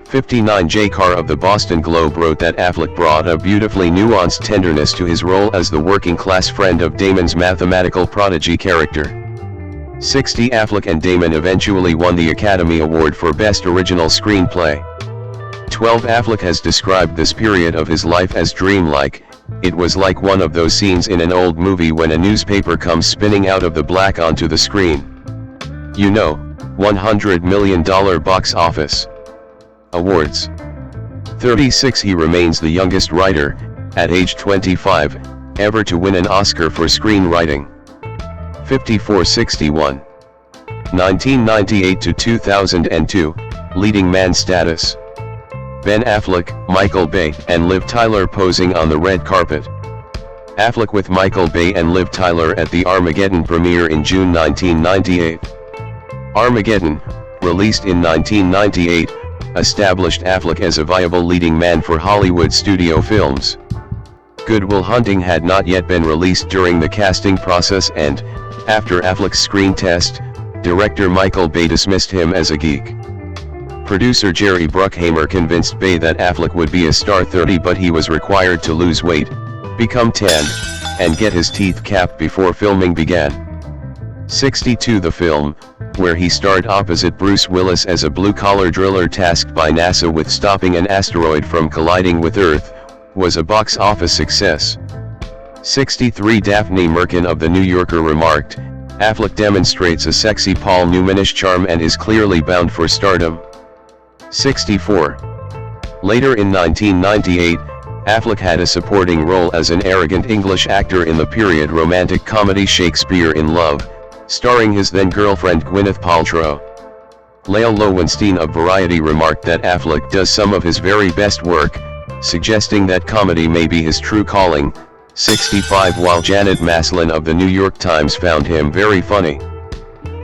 59. Jay Carr of the Boston Globe wrote that Affleck brought a beautifully nuanced tenderness to his role as the working-class friend of Damon's mathematical prodigy character. 60. Affleck and Damon eventually won the Academy Award for Best Original Screenplay. 12. Affleck has described this period of his life as dreamlike. It was like one of those scenes in an old movie when a newspaper comes spinning out of the black onto the screen. You know, $100 million box office. Awards. 36. He remains the youngest writer, at age 25, ever to win an Oscar for screenwriting. 54. 61. 1998 to 2002, leading man status. Ben Affleck, Michael Bay, and Liv Tyler posing on the red carpet. Affleck with Michael Bay and Liv Tyler at the Armageddon premiere in June 1998. Armageddon, released in 1998, established Affleck as a viable leading man for Hollywood studio films. Good Will Hunting had not yet been released during the casting process, and, after Affleck's screen test, director Michael Bay dismissed him as a geek. Producer Jerry Bruckheimer convinced Bay that Affleck would be a star. 30. But he was required to lose weight, become tanned, and get his teeth capped before filming began. 62. The film, where he starred opposite Bruce Willis as a blue-collar driller tasked by NASA with stopping an asteroid from colliding with Earth, was a box office success. 63. Daphne Merkin of The New Yorker remarked, Affleck demonstrates a sexy Paul Newmanish charm and is clearly bound for stardom. 64. Later in 1998, Affleck had a supporting role as an arrogant English actor in the period romantic comedy Shakespeare in Love, starring his then-girlfriend Gwyneth Paltrow. Lael Lowenstein of Variety remarked that Affleck does some of his very best work, suggesting that comedy may be his true calling. 65. While Janet Maslin of the New York Times found him very funny.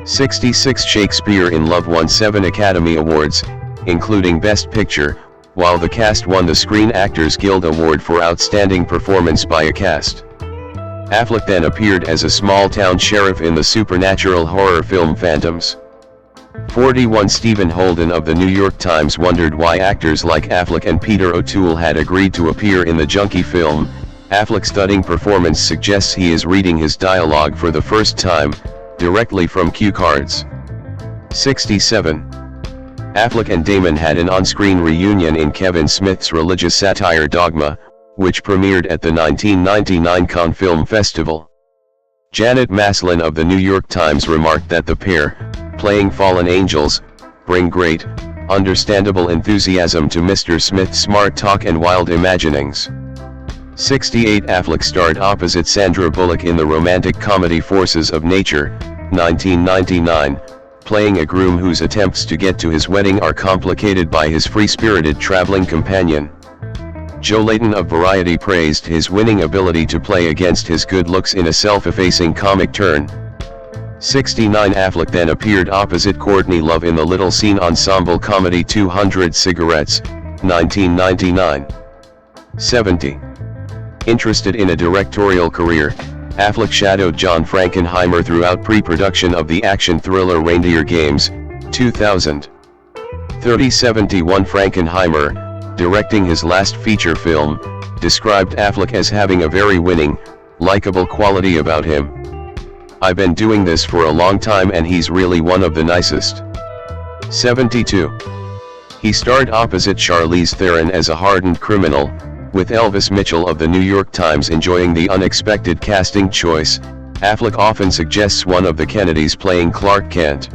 66. Shakespeare in Love won 7 Academy Awards, including Best Picture, while the cast won the Screen Actors Guild Award for Outstanding Performance by a Cast. Affleck then appeared as a small-town sheriff in the supernatural horror film Phantoms. 41. Stephen Holden of the New York Times wondered why actors like Affleck and Peter O'Toole had agreed to appear in the junkie film. Affleck's stunning performance suggests he is reading his dialogue for the first time, directly from cue cards. 67. Affleck and Damon had an on-screen reunion in Kevin Smith's religious satire Dogma, which premiered at the 1999 Cannes Film Festival. Janet Maslin of the New York Times remarked that the pair, playing fallen angels, bring great, understandable enthusiasm to Mr. Smith's smart talk and wild imaginings. 68. Affleck starred opposite Sandra Bullock in the romantic comedy Forces of Nature, 1999, playing a groom whose attempts to get to his wedding are complicated by his free-spirited traveling companion. Joe Layton of Variety praised his winning ability to play against his good looks in a self-effacing comic turn. 69. Affleck then appeared opposite Courtney Love in the Little Scene ensemble comedy 200 Cigarettes, 1999. 70. Interested in a directorial career, Affleck shadowed John Frankenheimer throughout pre-production of the action thriller Reindeer Games, 2000. 30. 71. Frankenheimer, directing his last feature film, described Affleck as having a very winning, likable quality about him. I've been doing this for a long time and he's really one of the nicest. 72. He starred opposite Charlize Theron as a hardened criminal, with Elvis Mitchell of the New York Times enjoying the unexpected casting choice. Affleck often suggests one of the Kennedys playing Clark Kent.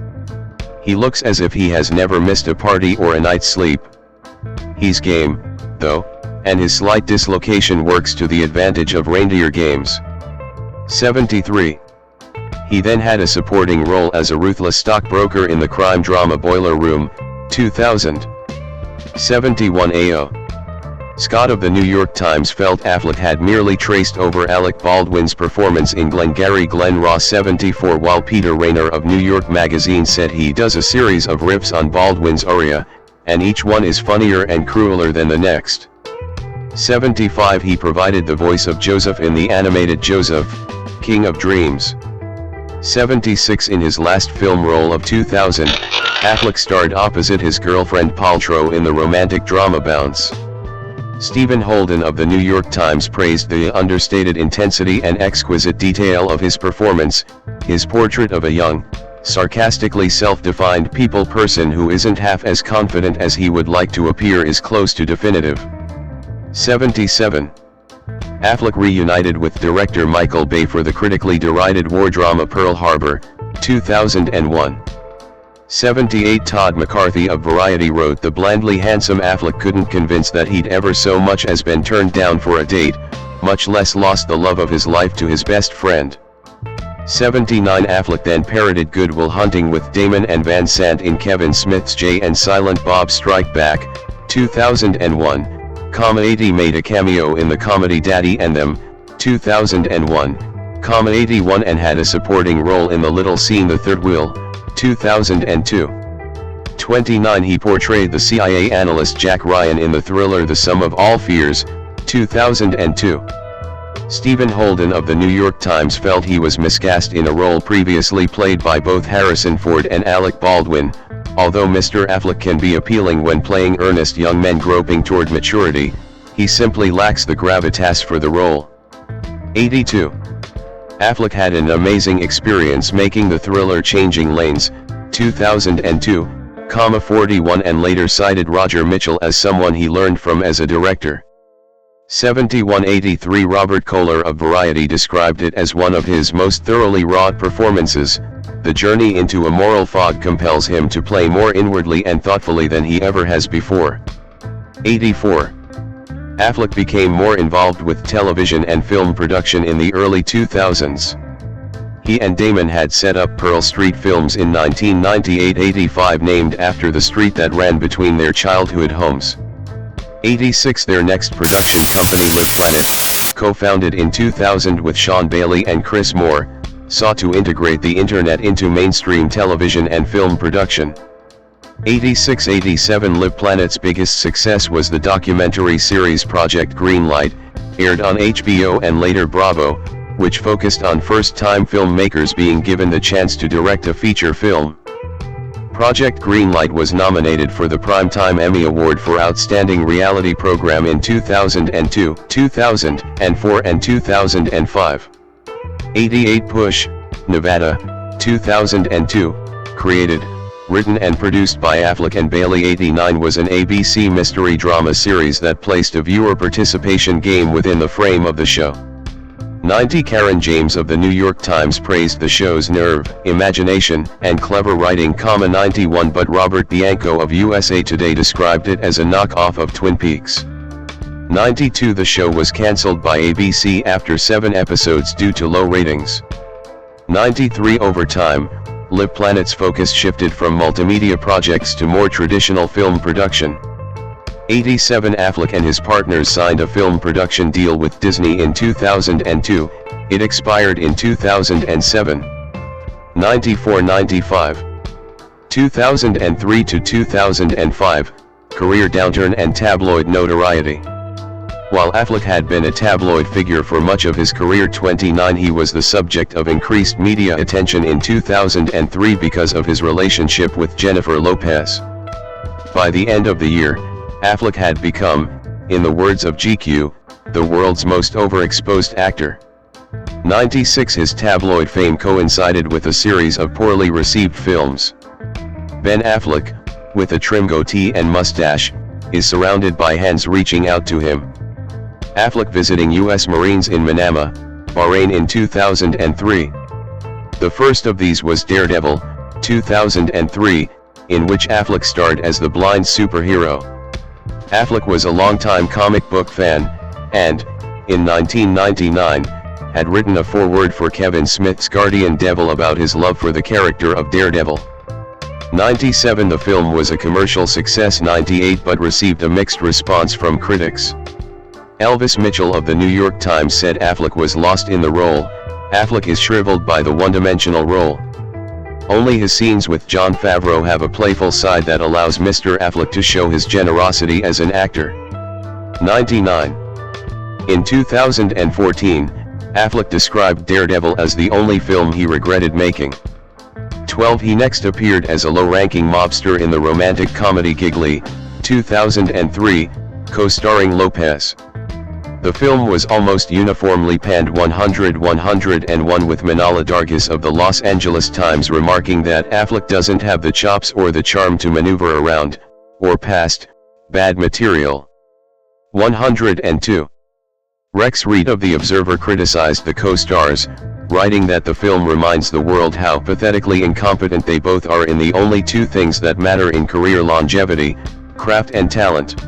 He looks as if he has never missed a party or a night's sleep. He's game, though, and his slight dislocation works to the advantage of Reindeer Games. 73. He then had a supporting role as a ruthless stockbroker in the crime drama Boiler Room, 2000. 71. AO. Scott of the New York Times felt Affleck had merely traced over Alec Baldwin's performance in Glengarry Glen Ross 74, while Peter Rayner of New York Magazine said he does a series of riffs on Baldwin's aria, and each one is funnier and crueler than the next. 75 He provided the voice of Joseph in the animated Joseph, King of Dreams. 76 In his last film role of 2000, Affleck starred opposite his girlfriend Paltrow in the romantic drama Bounce. Stephen Holden of the New York Times praised the understated intensity and exquisite detail of his performance, his portrait of a young, sarcastically self-defined people person who isn't half as confident as he would like to appear is close to definitive. 77. Affleck reunited with director Michael Bay for the critically derided war drama Pearl Harbor, 2001. 78 Todd McCarthy of Variety wrote the blandly handsome Affleck couldn't convince that he'd ever so much as been turned down for a date, much less lost the love of his life to his best friend. 79 Affleck then parroted Good Will Hunting with Damon and Van Sant in Kevin Smith's Jay and Silent Bob Strike Back, 2001. 80 made a cameo in the comedy Daddy and Them, 2001. 81 and had a supporting role in the little scene The Third Wheel, 2002. 29 He portrayed the CIA analyst Jack Ryan in the thriller The Sum of All Fears, 2002. Stephen Holden of the New York Times felt he was miscast in a role previously played by both Harrison Ford and Alec Baldwin. Although Mr. Affleck can be appealing when playing earnest young men groping toward maturity, he simply lacks the gravitas for the role. 82. Affleck had an amazing experience making the thriller Changing Lanes, 2002, 41 and later cited Roger Mitchell as someone he learned from as a director. 71-83 Robert Kohler of Variety described it as one of his most thoroughly wrought performances. The journey into a moral fog compels him to play more inwardly and thoughtfully than he ever has before. 84. Affleck became more involved with television and film production in the early 2000s. He and Damon had set up Pearl Street Films in 1998-85, named after the street that ran between their childhood homes. 86 Their next production company, Live Planet, co-founded in 2000 with Sean Bailey and Chris Moore, sought to integrate the internet into mainstream television and film production. 86-87 Live Planet's biggest success was the documentary series Project Greenlight, aired on HBO and later Bravo, which focused on first-time filmmakers being given the chance to direct a feature film. Project Greenlight was nominated for the Primetime Emmy Award for Outstanding Reality Program in 2002, 2004 and 2005. 88 Push, Nevada, 2002, created, written and produced by Affleck and Bailey. 89 was an ABC mystery drama series that placed a viewer participation game within the frame of the show. 90 Karen James of the New York Times praised the show's nerve, imagination, and clever writing. 91 But Robert Bianco of USA Today described it as a knockoff of Twin Peaks. 92 The show was cancelled by ABC after 7 episodes due to low ratings. 93 Over time, Live Planet's focus shifted from multimedia projects to more traditional film production. 87 Affleck and his partners signed a film production deal with Disney in 2002, it expired in 2007. 94-95. 2003 to 2005, career downturn and tabloid notoriety. While Affleck had been a tabloid figure for much of his career, 29 he was the subject of increased media attention in 2003 because of his relationship with Jennifer Lopez. By the end of the year, Affleck had become, in the words of GQ, the world's most overexposed actor. 96 His tabloid fame coincided with a series of poorly received films. Ben Affleck, with a trim goatee and mustache, is surrounded by hands reaching out to him. Affleck visiting U.S. Marines in Manama, Bahrain in 2003. The first of these was Daredevil, 2003, in which Affleck starred as the blind superhero. Affleck was a longtime comic book fan, and, in 1999, had written a foreword for Kevin Smith's Guardian Devil about his love for the character of Daredevil. 97 The film was a commercial success. 98 but received a mixed response from critics. Elvis Mitchell of the New York Times said Affleck was lost in the role. Affleck is shriveled by the one-dimensional role. Only his scenes with Jon Favreau have a playful side that allows Mr. Affleck to show his generosity as an actor. 99. In 2014, Affleck described Daredevil as the only film he regretted making. 12. He next appeared as a low-ranking mobster in the romantic comedy Gigli, 2003, co-starring Lopez. The film was almost uniformly panned 100-101, with Manala Dargis of the Los Angeles Times remarking that Affleck doesn't have the chops or the charm to maneuver around, or past, bad material. 102. Rex Reed of The Observer criticized the co-stars, writing that the film reminds the world how pathetically incompetent they both are in the only two things that matter in career longevity, craft and talent.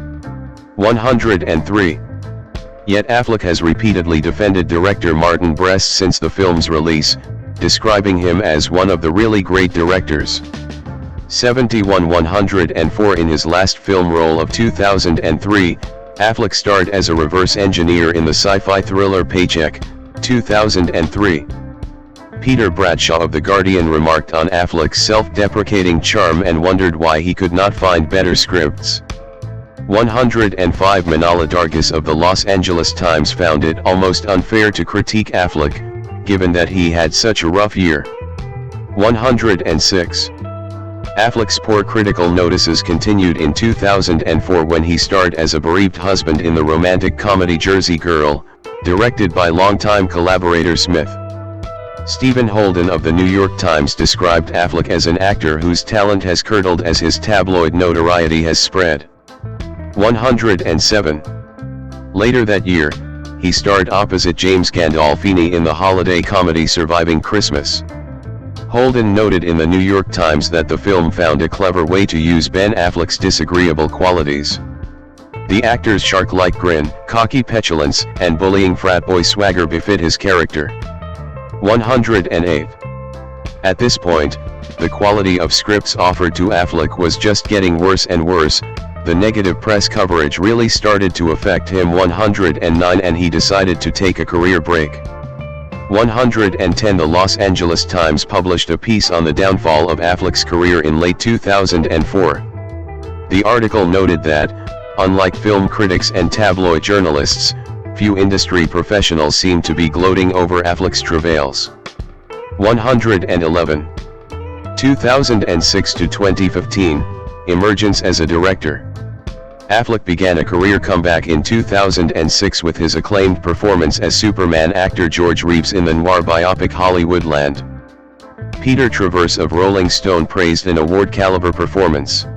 103. Yet Affleck has repeatedly defended director Martin Brest since the film's release, describing him as one of the really great directors. 71. 104. In his last film role of 2003, Affleck starred as a reverse engineer in the sci-fi thriller Paycheck, 2003. Peter Bradshaw of The Guardian remarked on Affleck's self-deprecating charm and wondered why he could not find better scripts. 105. Manala Dargis of the Los Angeles Times found it almost unfair to critique Affleck, given that he had such a rough year. 106. Affleck's poor critical notices continued in 2004 when he starred as a bereaved husband in the romantic comedy Jersey Girl, directed by longtime collaborator Smith. Stephen Holden of the New York Times described Affleck as an actor whose talent has curdled as his tabloid notoriety has spread. 107. Later that year, he starred opposite James Gandolfini in the holiday comedy Surviving Christmas. Holden noted in the New York Times that the film found a clever way to use Ben Affleck's disagreeable qualities. The actor's shark-like grin, cocky petulance, and bullying frat boy swagger befit his character. 108. At this point, the quality of scripts offered to Affleck was just getting worse and worse. The negative press coverage really started to affect him. 109. And he decided to take a career break. 110. The Los Angeles Times published a piece on the downfall of Affleck's career in late 2004. The article noted that, unlike film critics and tabloid journalists, few industry professionals seem to be gloating over Affleck's travails. 111. 2006 to 2015, emergence as a director. Affleck began a career comeback in 2006 with his acclaimed performance as Superman actor George Reeves in the noir biopic Hollywoodland. Peter Travers of Rolling Stone praised an award-caliber performance.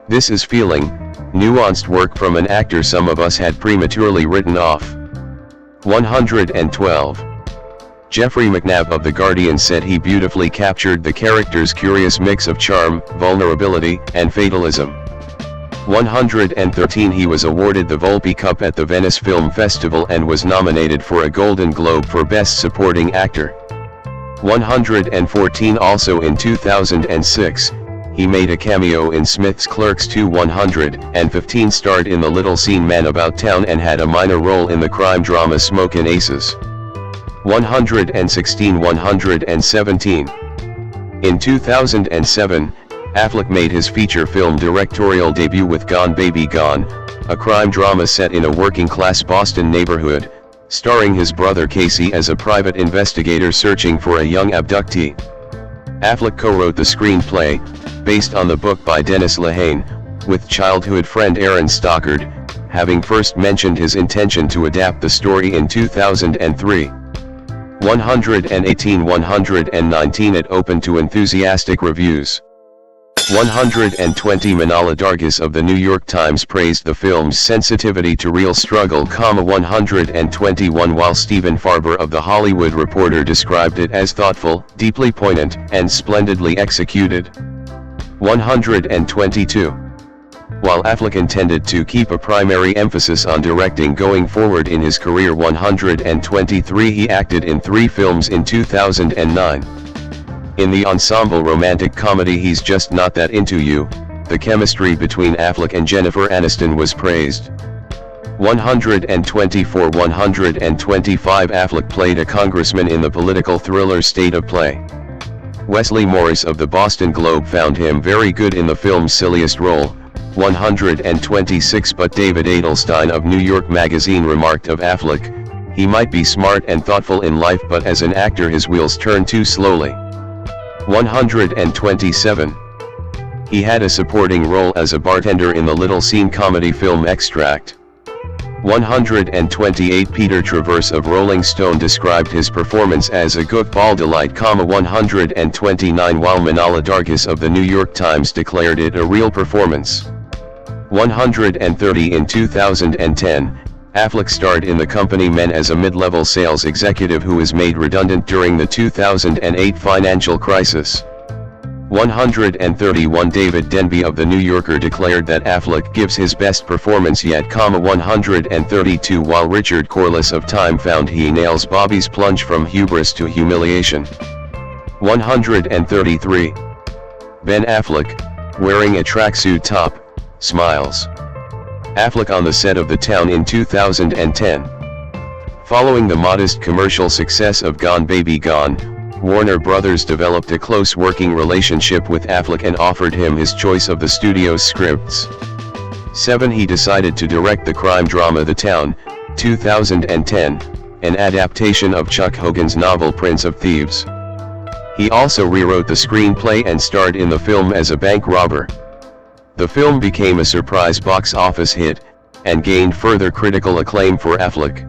This is feeling, nuanced work from an actor some of us had prematurely written off. 112. Jeffrey McNabb of The Guardian said he beautifully captured the character's curious mix of charm, vulnerability, and fatalism. 113. He was awarded the Volpe Cup at the Venice Film Festival and was nominated for a Golden Globe for Best Supporting Actor. 114. Also in 2006, he made a cameo in Smith's Clerks II. 115. Starred in the little scene Man About Town and had a minor role in the crime drama Smokin' Aces. 116. 117. In 2007, Affleck made his feature film directorial debut with Gone Baby Gone, a crime drama set in a working-class Boston neighborhood, starring his brother Casey as a private investigator searching for a young abductee. Affleck co-wrote the screenplay, based on the book by Dennis Lehane, with childhood friend Aaron Stockard, having first mentioned his intention to adapt the story in 2003. 118. 119. It opened to enthusiastic reviews. 120. Manala Dargis of the New York Times praised the film's sensitivity to real struggle. 121. While Stephen Farber of The Hollywood Reporter described it as thoughtful, deeply poignant, and splendidly executed. 122. While Affleck intended to keep a primary emphasis on directing going forward in his career. 123. He acted in 3 films in 2009. In the ensemble romantic comedy He's Just Not That Into You, the chemistry between Affleck and Jennifer Aniston was praised. 124-125 Affleck played a congressman in the political thriller State of Play. Wesley Morris of the Boston Globe found him very good in the film's silliest role, 126 but David Edelstein of New York Magazine remarked of Affleck, "He might be smart and thoughtful in life but as an actor his wheels turn too slowly." 127. He had a supporting role as a bartender in the little scene comedy film Extract. 128 Peter Travers of Rolling Stone described his performance as a goofball delight, 129 while Manala Dargis of the New York Times declared it a real performance. 130 In 2010, Affleck starred in The Company Men as a mid-level sales executive who was made redundant during the 2008 financial crisis. 131 David Denby of The New Yorker declared that Affleck gives his best performance yet, 132 while Richard Corliss of Time found he nails Bobby's plunge from hubris to humiliation. 133. Ben Affleck, wearing a tracksuit top, smiles. Affleck on the set of The Town in 2010. Following the modest commercial success of Gone Baby Gone, Warner Brothers developed a close working relationship with Affleck and offered him his choice of the studio's scripts. 7. He decided to direct the crime drama The Town, 2010, an adaptation of Chuck Hogan's novel Prince of Thieves. He also rewrote the screenplay and starred in the film as a bank robber. The film became a surprise box office hit, and gained further critical acclaim for Affleck.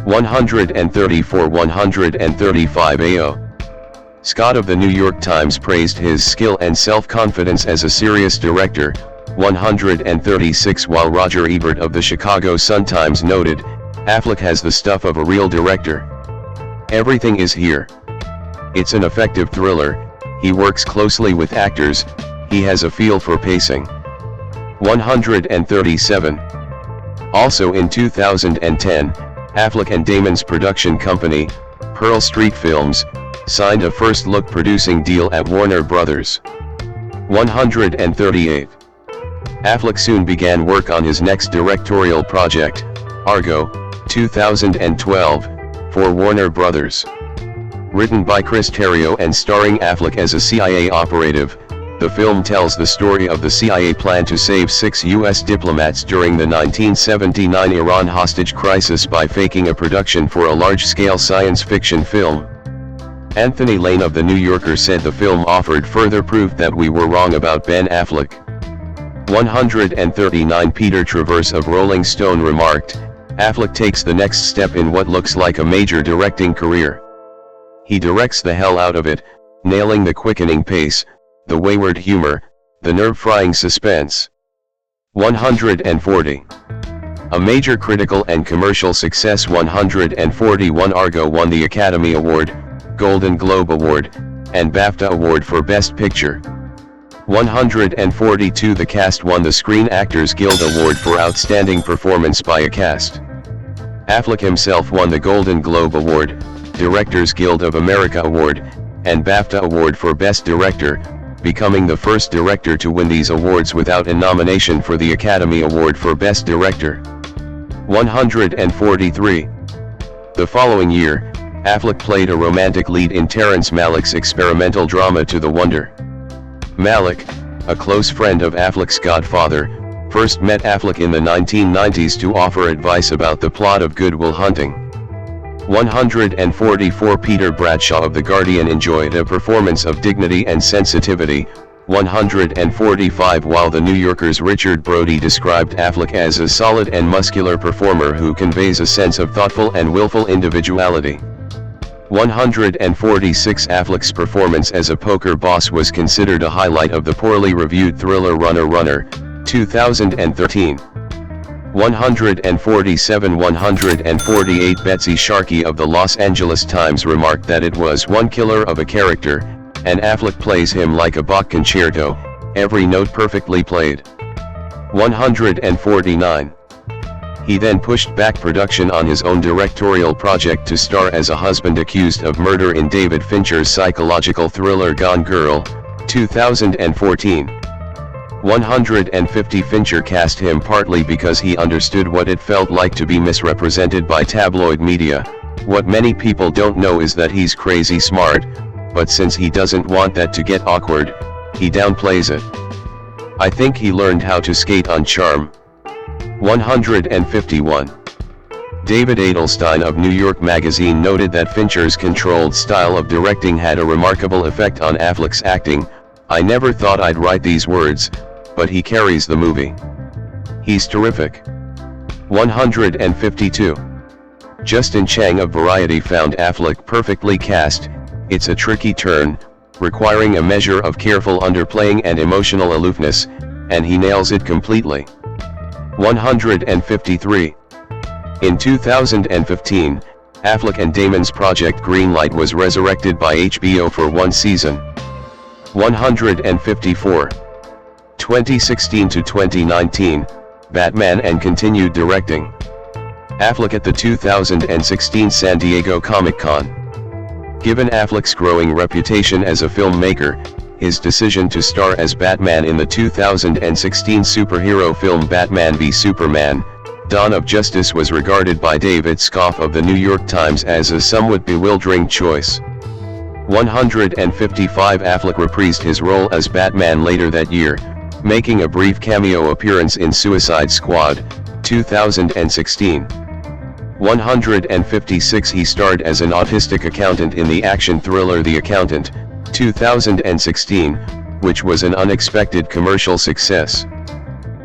134-135 AO. Scott of the New York Times praised his skill and self-confidence as a serious director, 136 while Roger Ebert of the Chicago Sun-Times noted, "Affleck has the stuff of a real director. Everything is here. It's an effective thriller, he works closely with actors, he has a feel for pacing." 137. Also in 2010, Affleck and Damon's production company, Pearl Street Films, signed a first-look producing deal at Warner Brothers. 138. Affleck soon began work on his next directorial project, Argo, 2012, for Warner Brothers. Written by Chris Terrio and starring Affleck as a CIA operative, the film tells the story of the CIA plan to save 6 U.S. diplomats during the 1979 Iran hostage crisis by faking a production for a large-scale science fiction film. Anthony Lane of The New Yorker said the film offered further proof that we were wrong about Ben Affleck. 139 Peter Travers of Rolling Stone remarked, "Affleck takes the next step in what looks like a major directing career. He directs the hell out of it, nailing the quickening pace, the wayward humor, the nerve-frying suspense." 140. A major critical and commercial success. 141 Argo won the Academy Award, Golden Globe Award, and BAFTA Award for Best Picture. 142 The cast won the Screen Actors Guild Award for Outstanding Performance by a Cast. Affleck himself won the Golden Globe Award, Directors Guild of America Award, and BAFTA Award for Best Director, becoming the first director to win these awards without a nomination for the Academy Award for Best Director. 143. The following year, Affleck played a romantic lead in Terrence Malick's experimental drama To the Wonder. Malick, a close friend of Affleck's godfather, first met Affleck in the 1990s to offer advice about the plot of Good Will Hunting. 144 Peter Bradshaw of The Guardian enjoyed a performance of dignity and sensitivity. 145 While The New Yorker's Richard Brody described Affleck as a solid and muscular performer who conveys a sense of thoughtful and willful individuality. 146 Affleck's performance as a poker boss was considered a highlight of the poorly reviewed thriller Runner, 2013. 147 148 Betsy Sharkey of the Los Angeles Times remarked that it was one killer of a character, and Affleck plays him like a Bach concerto, every note perfectly played. 149. He then pushed back production on his own directorial project to star as a husband accused of murder in David Fincher's psychological thriller Gone Girl, 2014. 150 Fincher cast him partly because he understood what it felt like to be misrepresented by tabloid media. What many people don't know is that he's crazy smart, but since he doesn't want that to get awkward, he downplays it. I think he learned how to skate on charm. 151. David Edelstein of New York Magazine noted that Fincher's controlled style of directing had a remarkable effect on Affleck's acting. I never thought I'd write these words, but he carries the movie. He's terrific. 152. Justin Chang of Variety found Affleck perfectly cast. It's a tricky turn, requiring a measure of careful underplaying and emotional aloofness, and he nails it completely. 153. In 2015, Affleck and Damon's Project Greenlight was resurrected by HBO for one season. 154. 2016 to 2019, Batman and continued directing. Affleck at the 2016 San Diego Comic-Con. Given Affleck's growing reputation as a filmmaker, his decision to star as Batman in the 2016 superhero film Batman v Superman, Dawn of Justice was regarded by David Scoff of the New York Times as a somewhat bewildering choice. 155 Affleck reprised his role as Batman later that year, making a brief cameo appearance in Suicide Squad, 2016. 156 He starred as an autistic accountant in the action thriller The Accountant, 2016, which was an unexpected commercial success.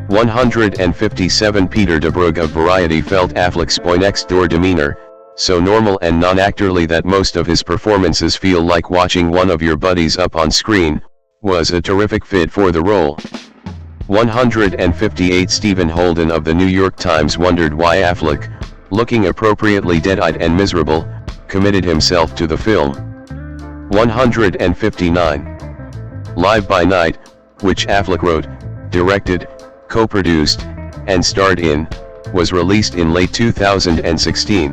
157 Peter DeBrugge of Variety felt Affleck's boy-next-door demeanor, so normal and non-actorly that most of his performances feel like watching one of your buddies up on screen, was a terrific fit for the role. 158 Stephen Holden of the New York Times wondered why Affleck, looking appropriately dead-eyed and miserable, committed himself to the film. 159. Live by Night, which Affleck wrote, directed, co-produced, and starred in, was released in late 2016.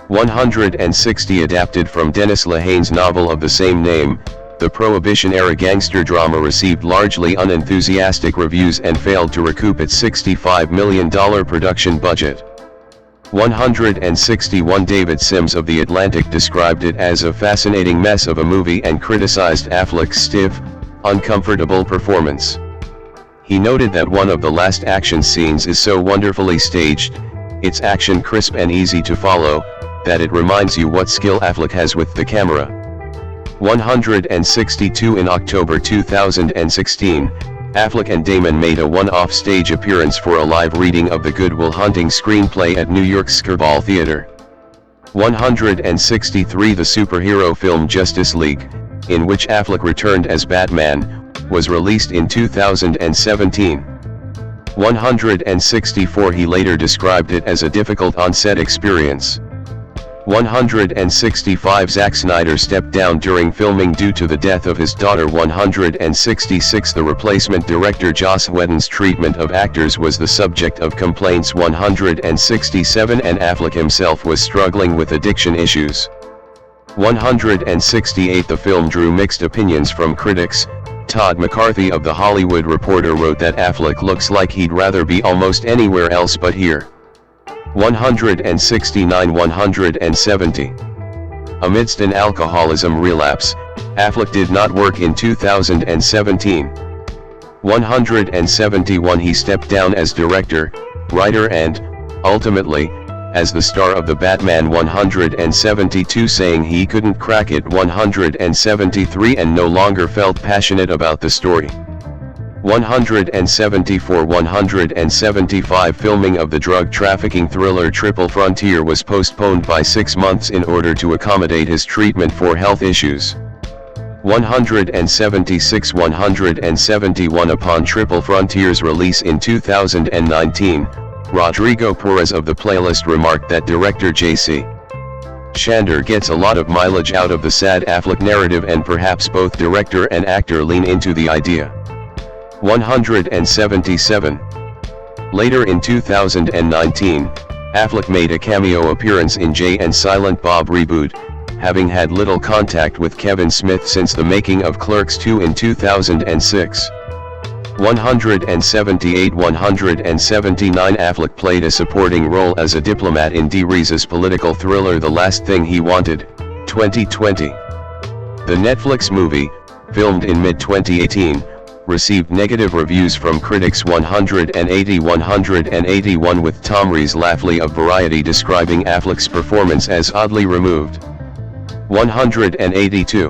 160 Adapted from Dennis Lehane's novel of the same name, the Prohibition-era gangster drama received largely unenthusiastic reviews and failed to recoup its $65 million production budget. 161 David Sims of The Atlantic described it as a fascinating mess of a movie and criticized Affleck's stiff, uncomfortable performance. He noted that one of the last action scenes is so wonderfully staged, its action crisp and easy to follow, that it reminds you what skill Affleck has with the camera. 162 In October 2016, Affleck and Damon made a one-off stage appearance for a live reading of the Good Will Hunting screenplay at New York's Skirball Theater. 163 The superhero film Justice League, in which Affleck returned as Batman, was released in 2017. 164 He later described it as a difficult on-set experience. 165 Zack Snyder stepped down during filming due to the death of his daughter. 166 The replacement director Joss Whedon's treatment of actors was the subject of complaints. 167 And Affleck himself was struggling with addiction issues. 168 The film drew mixed opinions from critics. Todd McCarthy of The Hollywood Reporter wrote that Affleck looks like he'd rather be almost anywhere else but here. 169 170 Amidst an alcoholism relapse, Affleck did not work in 2017. 171 He stepped down as director, writer and, ultimately, as the star of the Batman. 172 Saying he couldn't crack it. 173 And no longer felt passionate about the story. 174 175 Filming of the drug trafficking thriller Triple Frontier was postponed by 6 months in order to accommodate his treatment for health issues. 176 171 Upon Triple Frontier's release in 2019, Rodrigo Perez of The Playlist remarked that director J.C. Shander gets a lot of mileage out of the sad Affleck narrative, and perhaps both director and actor lean into the idea. 177 Later in 2019, Affleck made a cameo appearance in Jay and Silent Bob Reboot, having had little contact with Kevin Smith since the making of Clerks II in 2006. 178-179 Affleck played a supporting role as a diplomat in Desi's political thriller The Last Thing He Wanted, 2020. The Netflix movie, filmed in mid-2018, received negative reviews from critics. 181 with Tom Rees-Lafley of Variety describing Affleck's performance as oddly removed. 182.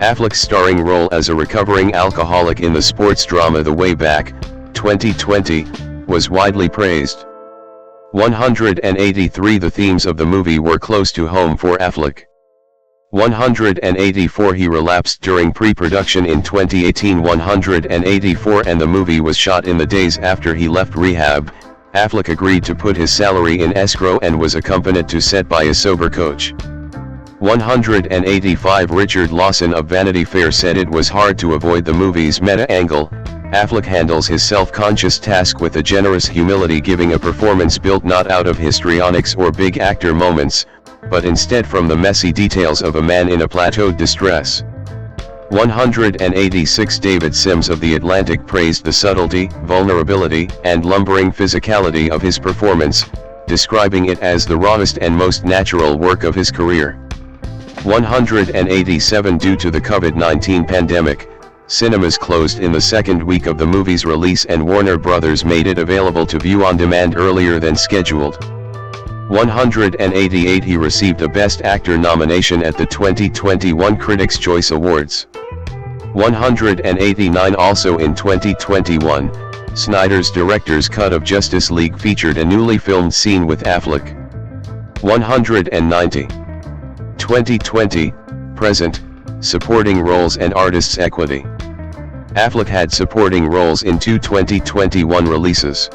Affleck's starring role as a recovering alcoholic in the sports drama The Way Back, 2020, was widely praised. 183 The themes of the movie were close to home for Affleck. 184 He relapsed during pre-production in 2018. 184 And the movie was shot in the days after he left rehab. Affleck agreed to put his salary in escrow and was accompanied to set by a sober coach. 185 Richard Lawson of Vanity Fair said it was hard to avoid the movie's meta angle. Affleck handles his self-conscious task with a generous humility, giving a performance built not out of histrionics or big actor moments, but instead from the messy details of a man in a plateaued distress. 186 David Sims of The Atlantic praised the subtlety, vulnerability, and lumbering physicality of his performance, describing it as the rawest and most natural work of his career. 187 Due to the COVID-19 pandemic, cinemas closed in the second week of the movie's release and Warner Bros. Made it available to view on demand earlier than scheduled. 188 He received a Best Actor nomination at the 2021 Critics' Choice Awards. 189 Also in 2021, Snyder's director's cut of Justice League featured a newly filmed scene with Affleck. 190. 2020, present, supporting roles and artists equity. Affleck had supporting roles in two 2021 releases.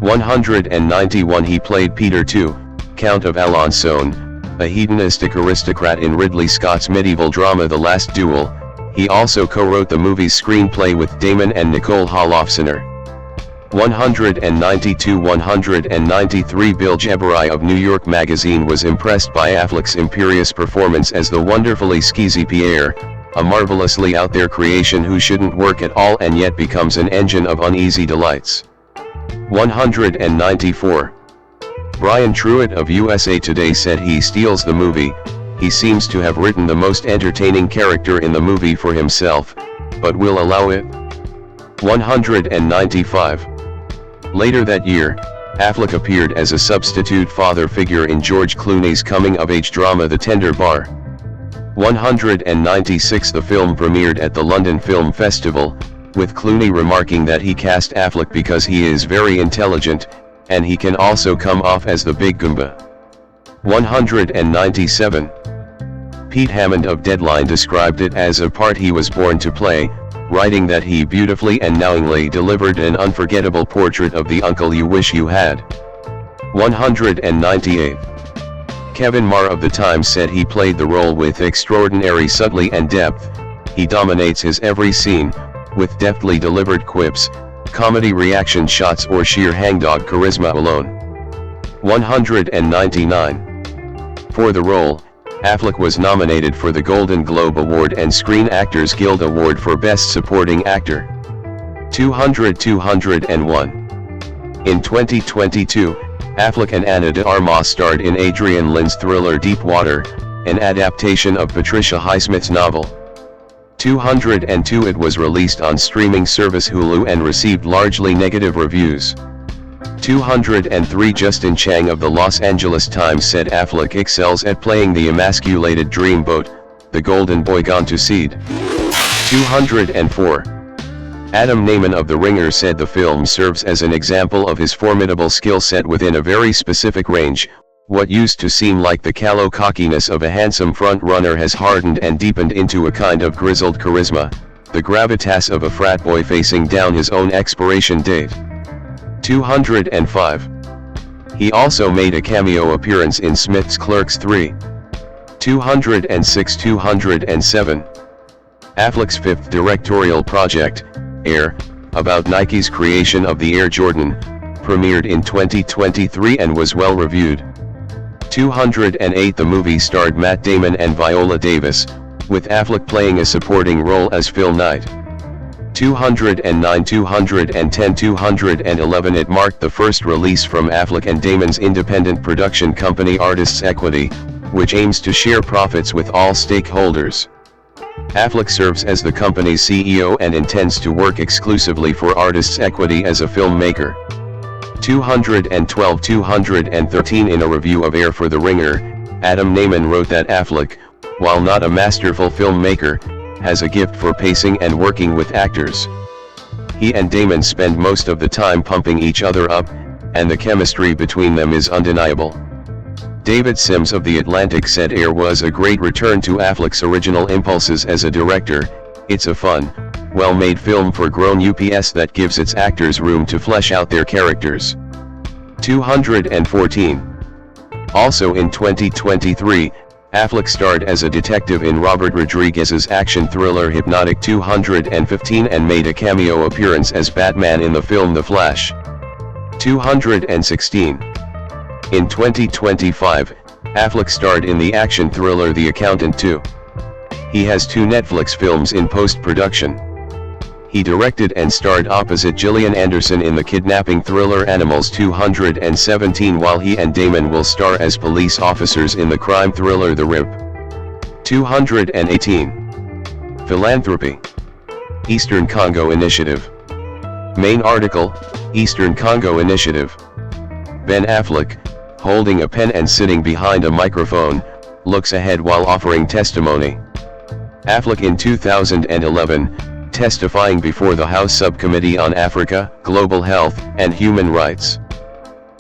191 He played Peter II, Count of Alençon, a hedonistic aristocrat in Ridley Scott's medieval drama The Last Duel. He also co-wrote the movie's screenplay with Damon and Nicole Holofcener. 192-193 Bill Jebari of New York Magazine was impressed by Affleck's imperious performance as the wonderfully skeezy Pierre, a marvelously out-there creation who shouldn't work at all and yet becomes an engine of uneasy delights. 194. Brian Truitt of USA Today said he steals the movie. He seems to have written the most entertaining character in the movie for himself, but will allow it. 195. Later that year, Affleck appeared as a substitute father figure in George Clooney's coming-of-age drama The Tender Bar. 196 The film premiered at the London Film Festival, with Clooney remarking that he cast Affleck because he is very intelligent, and he can also come off as the big Goomba. 197. Pete Hammond of Deadline described it as a part he was born to play, writing that he beautifully and knowingly delivered an unforgettable portrait of the uncle you wish you had. 198. Kevin Marr of The Times said he played the role with extraordinary subtlety and depth. He dominates his every scene, with deftly delivered quips, comedy reaction shots or sheer hangdog charisma alone. 199. For the role, Affleck was nominated for the Golden Globe Award and Screen Actors Guild Award for Best Supporting Actor. 201. In 2022, Affleck and Ana de Armas starred in Adrian Lyne's thriller Deep Water, an adaptation of Patricia Highsmith's novel. 202 It was released on streaming service Hulu and received largely negative reviews. 203 Justin Chang of the Los Angeles Times said Affleck excels at playing the emasculated dreamboat, the golden boy gone to seed. 204. Adam Naiman of The Ringer said the film serves as an example of his formidable skill set within a very specific range. What used to seem like the callow cockiness of a handsome front-runner has hardened and deepened into a kind of grizzled charisma, the gravitas of a frat boy facing down his own expiration date. 205. He also made a cameo appearance in Smith's Clerks 3. 206-207. Affleck's fifth directorial project, Air, about Nike's creation of the Air Jordan, premiered in 2023 and was well reviewed. 208 The movie starred Matt Damon and Viola Davis, with Affleck playing a supporting role as Phil Knight. 209, 210, 211. It marked the first release from Affleck and Damon's independent production company Artists Equity, which aims to share profits with all stakeholders. Affleck serves as the company's CEO and intends to work exclusively for Artists Equity as a filmmaker. 212, 213. In a review of Air for the Ringer, Adam Naiman wrote that Affleck, while not a masterful filmmaker, has a gift for pacing and working with actors. He and Damon spend most of the time pumping each other up, and the chemistry between them is undeniable. David Sims of The Atlantic said Air was a great return to Affleck's original impulses as a director. It's a fun, well-made film for grown ups that gives its actors room to flesh out their characters. 214. Also in 2023, Affleck starred as a detective in Robert Rodriguez's action thriller Hypnotic. 215. And made a cameo appearance as Batman in the film The Flash. 216. In 2025, Affleck starred in the action thriller The Accountant 2. He has 2 Netflix films in post-production. He directed and starred opposite Gillian Anderson in the kidnapping thriller Animals. 217. While he and Damon will star as police officers in the crime thriller The Rip. 218. Philanthropy. Eastern Congo Initiative. Main article, Eastern Congo Initiative. Ben Affleck, holding a pen and sitting behind a microphone, looks ahead while offering testimony. Affleck in 2011, testifying before the House Subcommittee on Africa, Global Health, and Human Rights.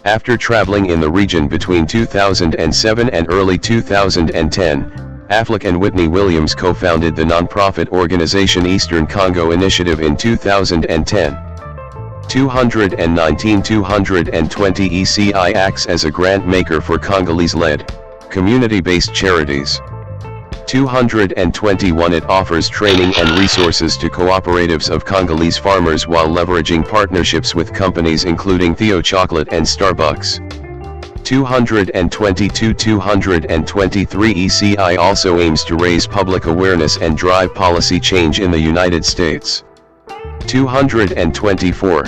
After traveling in the region between 2007 and early 2010, Affleck and Whitney Williams co-founded the nonprofit organization Eastern Congo Initiative in 2010. 219, 220. ECI acts as a grant maker for Congolese-led, community-based charities. 221. It offers training and resources to cooperatives of Congolese farmers while leveraging partnerships with companies including Theo Chocolate and Starbucks. 222, 223. ECI also aims to raise public awareness and drive policy change in the United States. 224.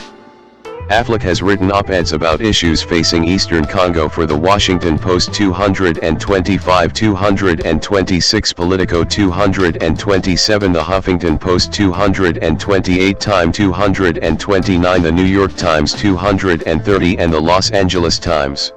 Affleck has written op-eds about issues facing Eastern Congo for The Washington Post. 225, 226. Politico. 227. The Huffington Post. 228. Time. 229. The New York Times. 230. And the Los Angeles Times.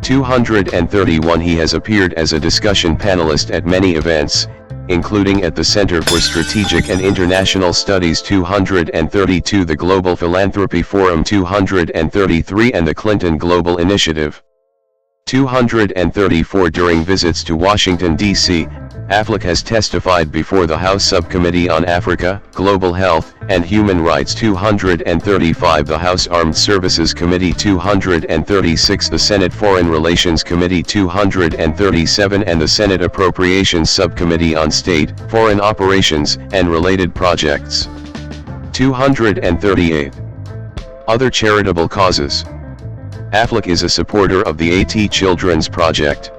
231. He has appeared as a discussion panelist at many events, including at the Center for Strategic and International Studies. 232. The Global Philanthropy Forum. 233. And the Clinton Global Initiative. 234. During visits to Washington, D.C., Affleck has testified before the House Subcommittee on Africa, Global Health, and Human Rights. 235. The House Armed Services Committee. 236. The Senate Foreign Relations Committee. 237. And the Senate Appropriations Subcommittee on State, Foreign Operations, and Related Projects. 238. Other charitable causes. Affleck is a supporter of the A.T. Children's Project.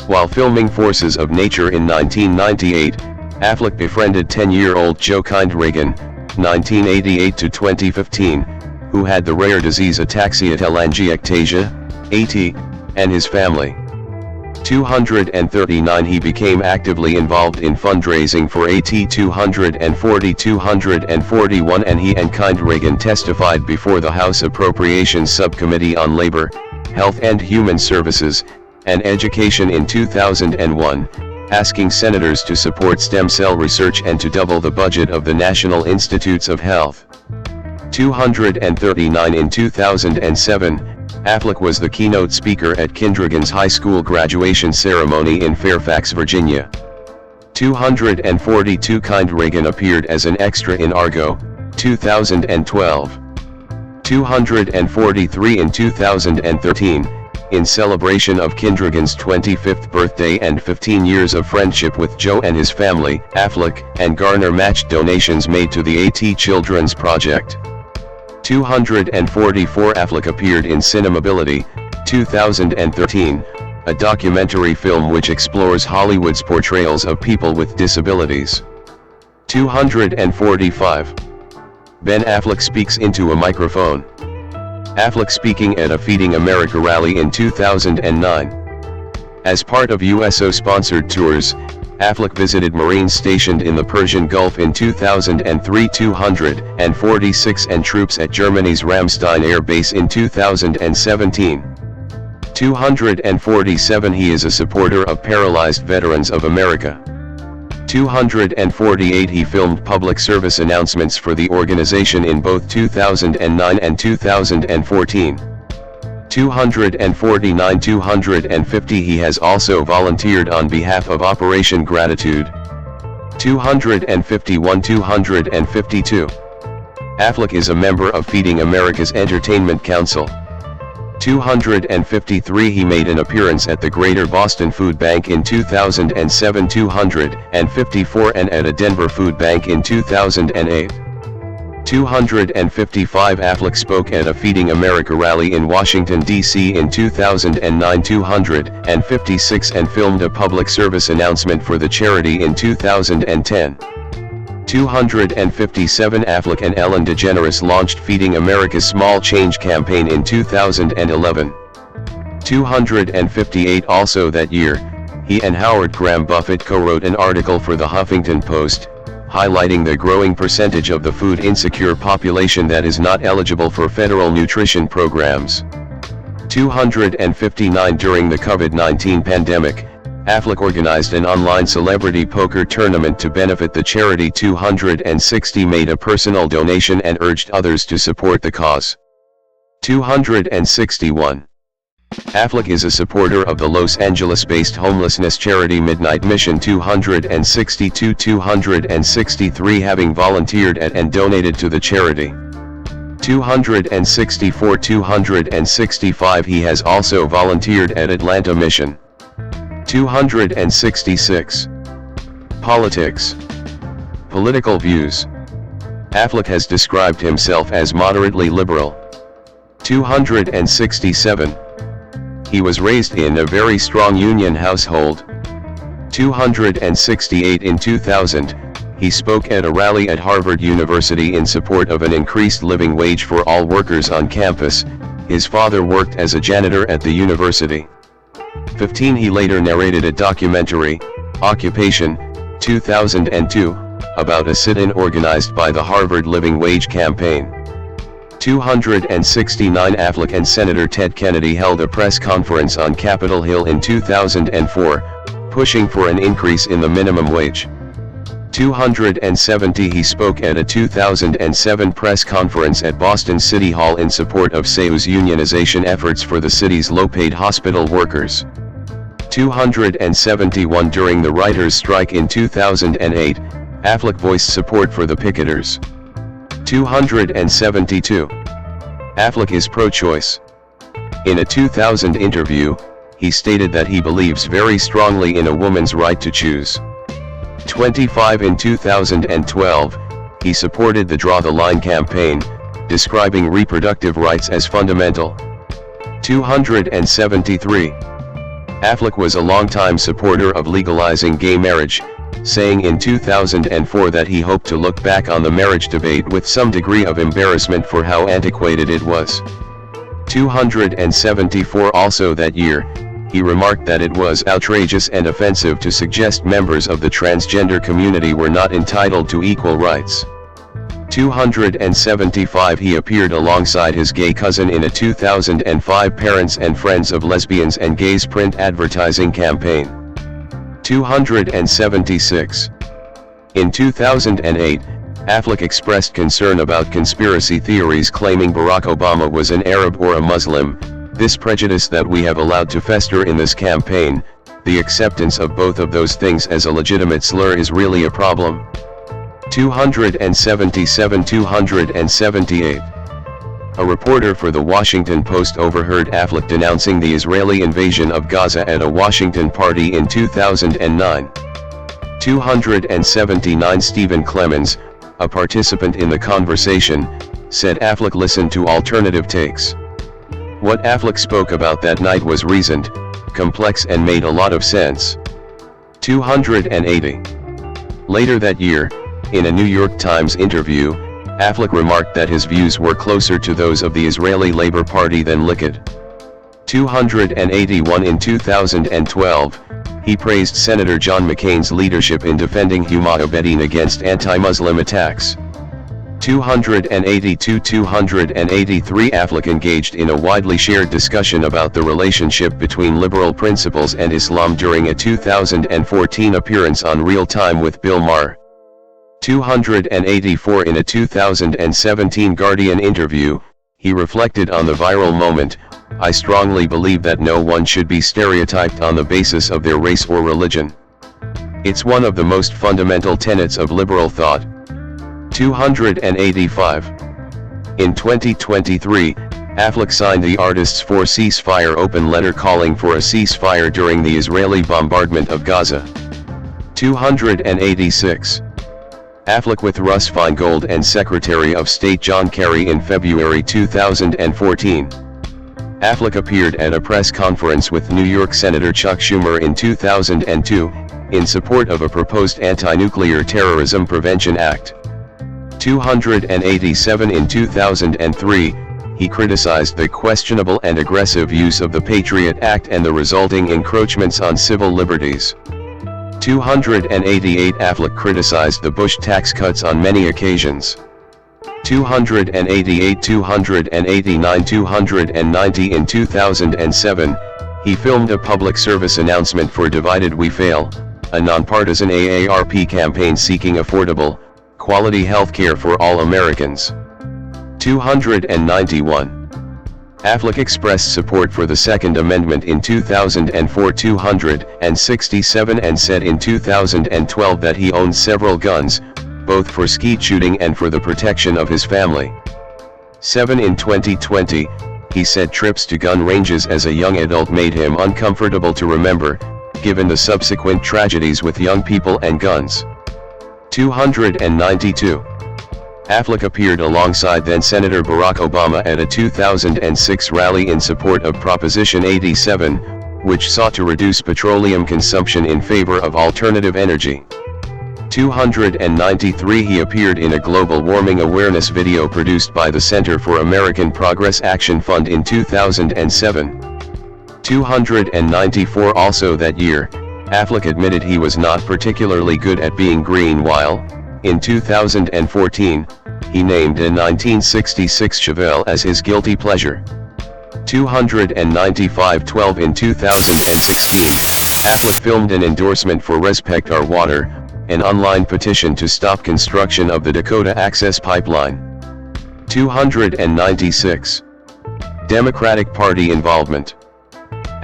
While filming Forces of Nature in 1998, Affleck befriended 10-year-old Joe Kindregan, 1988 to 2015, who had the rare disease ataxia telangiectasia, AT, and his family. 239. He became actively involved in fundraising for AT. 240, 241. And he and Kindregan testified before the House Appropriations Subcommittee on Labor, Health and Human Services, and Education in 2001, asking senators to support stem cell research and to double the budget of the National Institutes of Health. 239. In 2007, Affleck was the keynote speaker at Kindregan's high school graduation ceremony in Fairfax, Virginia. 242. Kindregan appeared as an extra in Argo, 2012. 243. In 2013, in celebration of Kindregan's 25th birthday and 15 years of friendship with Joe and his family, Affleck and Garner matched donations made to the AT Children's Project. 244. Affleck appeared in Cinemability, 2013, a documentary film which explores Hollywood's portrayals of people with disabilities. 245. Ben Affleck speaks into a microphone. Affleck speaking at a Feeding America rally in 2009. As part of USO-sponsored tours, Affleck visited Marines stationed in the Persian Gulf in 2003, 246 and troops at Germany's Ramstein Air Base in 2017. 247 He is a supporter of Paralyzed Veterans of America. 248 He filmed public service announcements for the organization in both 2009 and 2014. 249 250 He has also volunteered on behalf of Operation Gratitude. 251 252 Affleck is a member of Feeding America's Entertainment Council. 253 He made an appearance at the Greater Boston Food Bank in 2007. 254 and at a Denver Food Bank in 2008. 255 Affleck spoke at a Feeding America rally in Washington, D.C. in 2009. 256 and filmed a public service announcement for the charity in 2010. 257 Affleck and Ellen DeGeneres launched Feeding America's Small Change campaign in 2011. 258 Also that year, he and Howard Graham Buffett co-wrote an article for the Huffington Post, highlighting the growing percentage of the food-insecure population that is not eligible for federal nutrition programs. 259 During the COVID-19 pandemic, Affleck organized an online celebrity poker tournament to benefit the charity. 260 Made a personal donation and urged others to support the cause. 261 Affleck is a supporter of the Los Angeles-based homelessness charity Midnight Mission. 262 263 Having volunteered at and donated to the charity. 264 265 He has also volunteered at Atlanta Mission. 266 Politics. Political views. Affleck has described himself as moderately liberal. 267 He was raised in a very strong union household. 268 In 2000, he spoke at a rally at Harvard University in support of an increased living wage for all workers on campus. His father worked as a janitor at the university. 15 He later narrated a documentary, Occupation, 2002, about a sit-in organized by the Harvard Living Wage Campaign. 269 Affleck and Senator Ted Kennedy held a press conference on Capitol Hill in 2004, pushing for an increase in the minimum wage. 270 He spoke at a 2007 press conference at Boston City Hall in support of SAU's unionization efforts for the city's low-paid hospital workers. 271 During the writers' strike in 2008, Affleck voiced support for the picketers. 272 Affleck is pro-choice. In a 2000 interview, he stated that he believes very strongly in a woman's right to choose. 25 In 2012, he supported the Draw the Line campaign, describing reproductive rights as fundamental. 273 Affleck was a longtime supporter of legalizing gay marriage, saying in 2004 that he hoped to look back on the marriage debate with some degree of embarrassment for how antiquated it was. 274 Also that year, he remarked that it was outrageous and offensive to suggest members of the transgender community were not entitled to equal rights. 275 He appeared alongside his gay cousin in a 2005 Parents and Friends of Lesbians and Gays print advertising campaign. 276 In 2008, Affleck expressed concern about conspiracy theories claiming Barack Obama was an Arab or a Muslim. This prejudice that we have allowed to fester in this campaign, the acceptance of both of those things as a legitimate slur is really a problem. 277 278 A reporter for The Washington Post overheard Affleck denouncing the Israeli invasion of Gaza at a Washington party in 2009. 279 Stephen Clemens, a participant in the conversation, said Affleck listened to alternative takes. What Affleck spoke about that night was reasoned, complex and made a lot of sense. 280 Later that year, in a New York Times interview, Affleck remarked that his views were closer to those of the Israeli Labour Party than Likud. 281 in 2012, he praised Senator John McCain's leadership in defending Huma Abedin against anti-Muslim attacks. 282-283 Affleck engaged in a widely shared discussion about the relationship between liberal principles and Islam during a 2014 appearance on Real Time with Bill Maher. 284 in a 2017 Guardian interview, he reflected on the viral moment, "I strongly believe that no one should be stereotyped on the basis of their race or religion. It's one of the most fundamental tenets of liberal thought." 285. In 2023, Affleck signed the Artists for Ceasefire open letter calling for a ceasefire during the Israeli bombardment of Gaza. 286. Affleck with Russ Feingold and Secretary of State John Kerry in February 2014. Affleck appeared at a press conference with New York Senator Chuck Schumer in 2002, in support of a proposed Anti-Nuclear Terrorism Prevention Act. 287 in 2003, he criticized the questionable and aggressive use of the Patriot Act and the resulting encroachments on civil liberties. 288 Affleck criticized the Bush tax cuts on many occasions. 288, 289, 290 in 2007, he filmed a public service announcement for Divided We Fail, a nonpartisan AARP campaign seeking affordable, quality health care for all Americans. 291. Affleck expressed support for the Second Amendment in 2004. 267 and said in 2012 that he owns several guns, both for skeet shooting and for the protection of his family. 7 in 2020, he said trips to gun ranges as a young adult made him uncomfortable to remember, given the subsequent tragedies with young people and guns. 292. Affleck appeared alongside then-Senator Barack Obama at a 2006 rally in support of Proposition 87, which sought to reduce petroleum consumption in favor of alternative energy. 293 He appeared in a global warming awareness video produced by the Center for American Progress Action Fund in 2007. 294 Also that year, Affleck admitted he was not particularly good at being green while, in 2014, he named a 1966 Chevelle as his guilty pleasure. 295 12 In 2016, Affleck filmed an endorsement for Respect Our Water, an online petition to stop construction of the Dakota Access Pipeline. 296. Democratic Party involvement.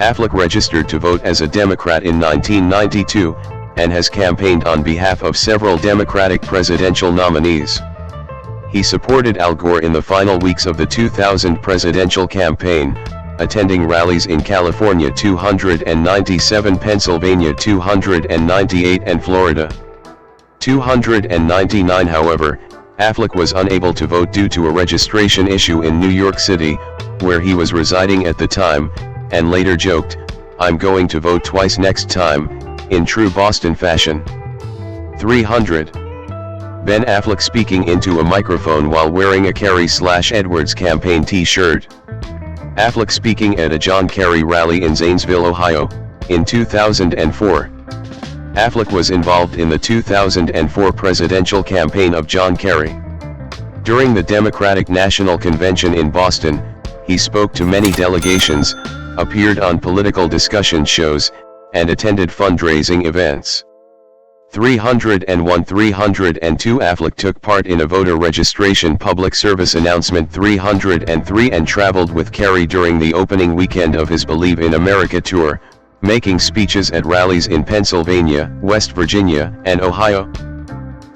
Affleck registered to vote as a Democrat in 1992, and has campaigned on behalf of several Democratic presidential nominees. He supported Al Gore in the final weeks of the 2000 presidential campaign, attending rallies in California 297, Pennsylvania 298 and Florida 299. However, Affleck was unable to vote due to a registration issue in New York City, where he was residing at the time, and later joked, "I'm going to vote twice next time," in true Boston fashion. 300. Ben Affleck speaking into a microphone while wearing a Kerry/Edwards campaign t-shirt. Affleck speaking at a John Kerry rally in Zanesville, Ohio, in 2004. Affleck was involved in the 2004 presidential campaign of John Kerry. During the Democratic National Convention in Boston, he spoke to many delegations, appeared on political discussion shows, and attended fundraising events. 301 302 Affleck took part in a voter registration public service announcement 303 and traveled with Kerry during the opening weekend of his Believe in America tour, making speeches at rallies in Pennsylvania, West Virginia, and Ohio.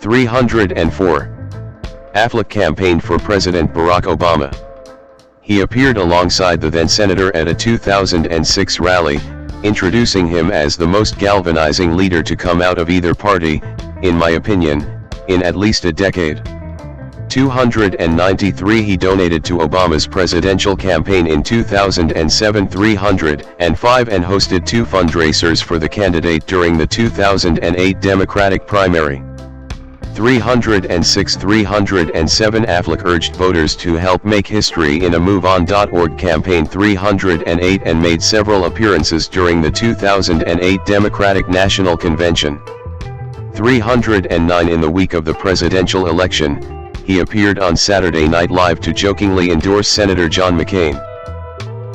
304. Affleck campaigned for President Barack Obama. He appeared alongside the then-senator at a 2006 rally, introducing him as the most galvanizing leader to come out of either party, in my opinion, in at least a decade. 293 He donated to Obama's presidential campaign in 2007. 305 and hosted 2 fundraisers for the candidate during the 2008 Democratic primary. 306 307 Affleck urged voters to help make history in a MoveOn.org campaign. 308 and made several appearances during the 2008 Democratic National Convention. 309 in the week of the presidential election, he appeared on Saturday Night Live to jokingly endorse Senator John McCain.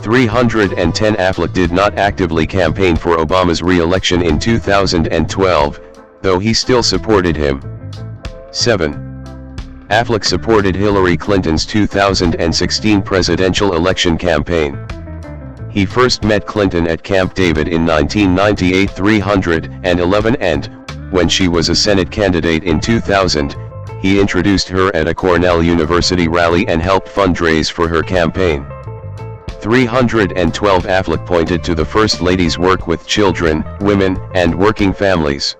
310 Affleck did not actively campaign for Obama's re-election in 2012, though he still supported him. 7. Affleck supported Hillary Clinton's 2016 presidential election campaign. He first met Clinton at Camp David in 1998. 311 and, when she was a Senate candidate in 2000, he introduced her at a Cornell University rally and helped fundraise for her campaign. 312 Affleck pointed to the First Lady's work with children, women, and working families.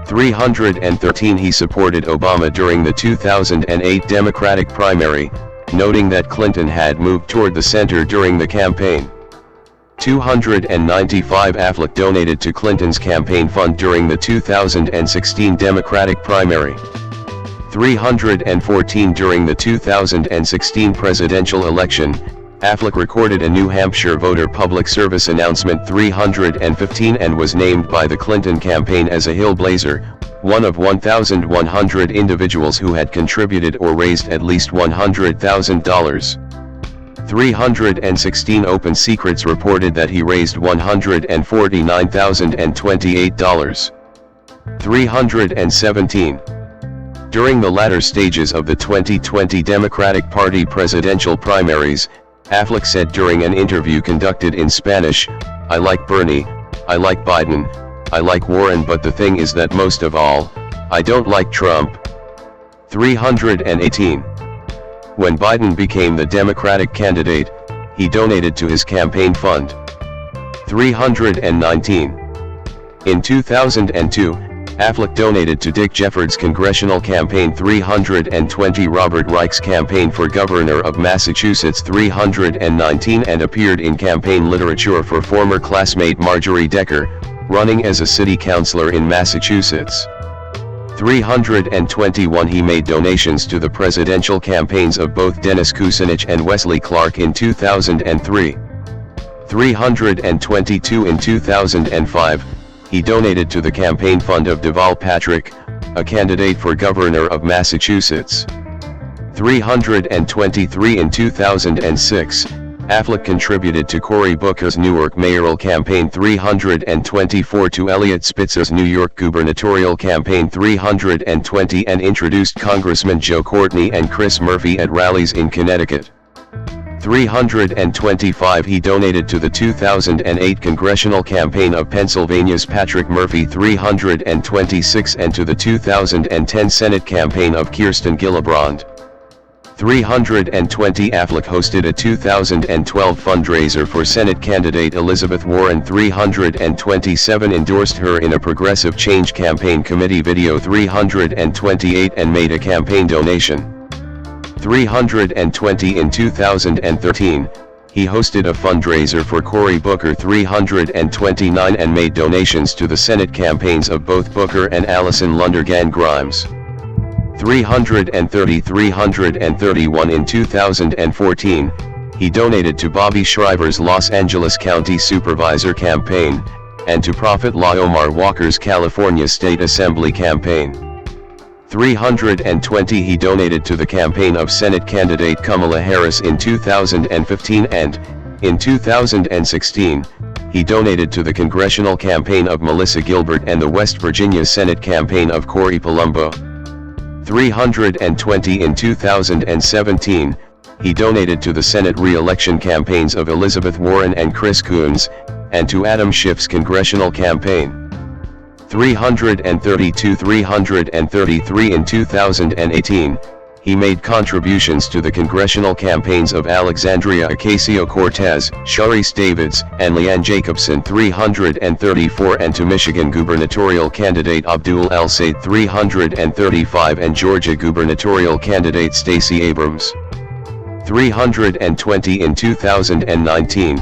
313 He supported Obama during the 2008 Democratic primary, noting that Clinton had moved toward the center during the campaign. 295 Affleck donated to Clinton's campaign fund during the 2016 Democratic primary. 314 During the 2016 presidential election, Affleck recorded a New Hampshire voter public service announcement. 315 and was named by the Clinton campaign as a Hillblazer, one of 1,100 individuals who had contributed or raised at least $100,000. 316 Open Secrets reported that he raised $149,028. 317 During the latter stages of the 2020 Democratic Party presidential primaries, Affleck said during an interview conducted in Spanish, "I like Bernie, I like Biden, I like Warren, but the thing is that most of all, I don't like Trump." 318 When Biden became the Democratic candidate, he donated to his campaign fund. 319 In 2002, Affleck donated to Dick Jeffords' congressional campaign. 320 Robert Reich's campaign for governor of Massachusetts. 319 and appeared in campaign literature for former classmate Marjorie Decker, running as a city councilor in Massachusetts. 321 He made donations to the presidential campaigns of both Dennis Kucinich and Wesley Clark in 2003. 322 In 2005, he donated to the campaign fund of Deval Patrick, a candidate for governor of Massachusetts. 323 In 2006, Affleck contributed to Cory Booker's Newark mayoral campaign. 324 To Eliot Spitzer's New York gubernatorial campaign. 320 and introduced Congressman Joe Courtney and Chris Murphy at rallies in Connecticut. 325 He donated to the 2008 congressional campaign of Pennsylvania's Patrick Murphy. 326 and to the 2010 Senate campaign of Kirsten Gillibrand. 320 Affleck hosted a 2012 fundraiser for Senate candidate Elizabeth Warren. 327 endorsed her in a Progressive Change Campaign Committee video. 328 and made a campaign donation. 320 In 2013, he hosted a fundraiser for Cory Booker. 329 and made donations to the Senate campaigns of both Booker and Allison Lundergan Grimes. 331 In 2014, he donated to Bobby Shriver's Los Angeles County Supervisor campaign, and to Prophet La Omar Walker's California State Assembly campaign. 320 He donated to the campaign of Senate candidate Kamala Harris in 2015 and, in 2016, he donated to the congressional campaign of Melissa Gilbert and the West Virginia Senate campaign of Corey Palumbo. 320 In 2017, he donated to the Senate re-election campaigns of Elizabeth Warren and Chris Coons, and to Adam Schiff's congressional campaign. 333 In 2018, he made contributions to the congressional campaigns of Alexandria Ocasio-Cortez, Sharice Davids, and Leanne Jacobson. 334 and to Michigan gubernatorial candidate Abdul El-Sayed. 335 and Georgia gubernatorial candidate Stacey Abrams. 320 In 2019,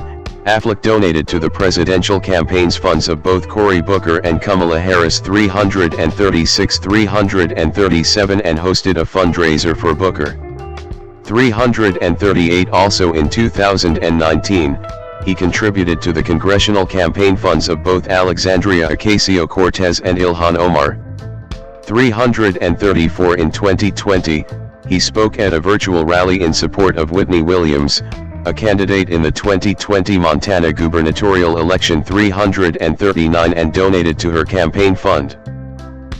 Affleck donated to the presidential campaigns funds of both Cory Booker and Kamala Harris $336,337 and hosted a fundraiser for Booker. $338. Also in 2019, he contributed to the congressional campaign funds of both Alexandria Ocasio-Cortez and Ilhan Omar. $334. In 2020, he spoke at a virtual rally in support of Whitney Williams, a candidate in the 2020 Montana gubernatorial election. $339 and donated to her campaign fund.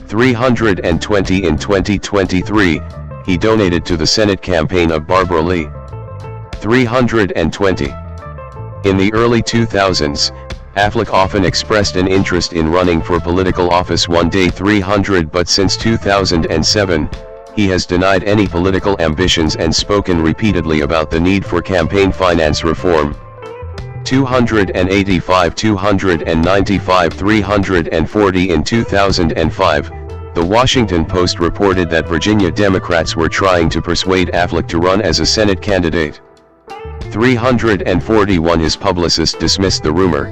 $320. In 2023, he donated to the Senate campaign of Barbara Lee. $320. In the early 2000s, Affleck often expressed an interest in running for political office one day. $300. But since 2007, he has denied any political ambitions and spoken repeatedly about the need for campaign finance reform. $285. $295. $340. In 2005, The Washington Post reported that Virginia Democrats were trying to persuade Affleck to run as a Senate candidate. $341. His publicist dismissed the rumor.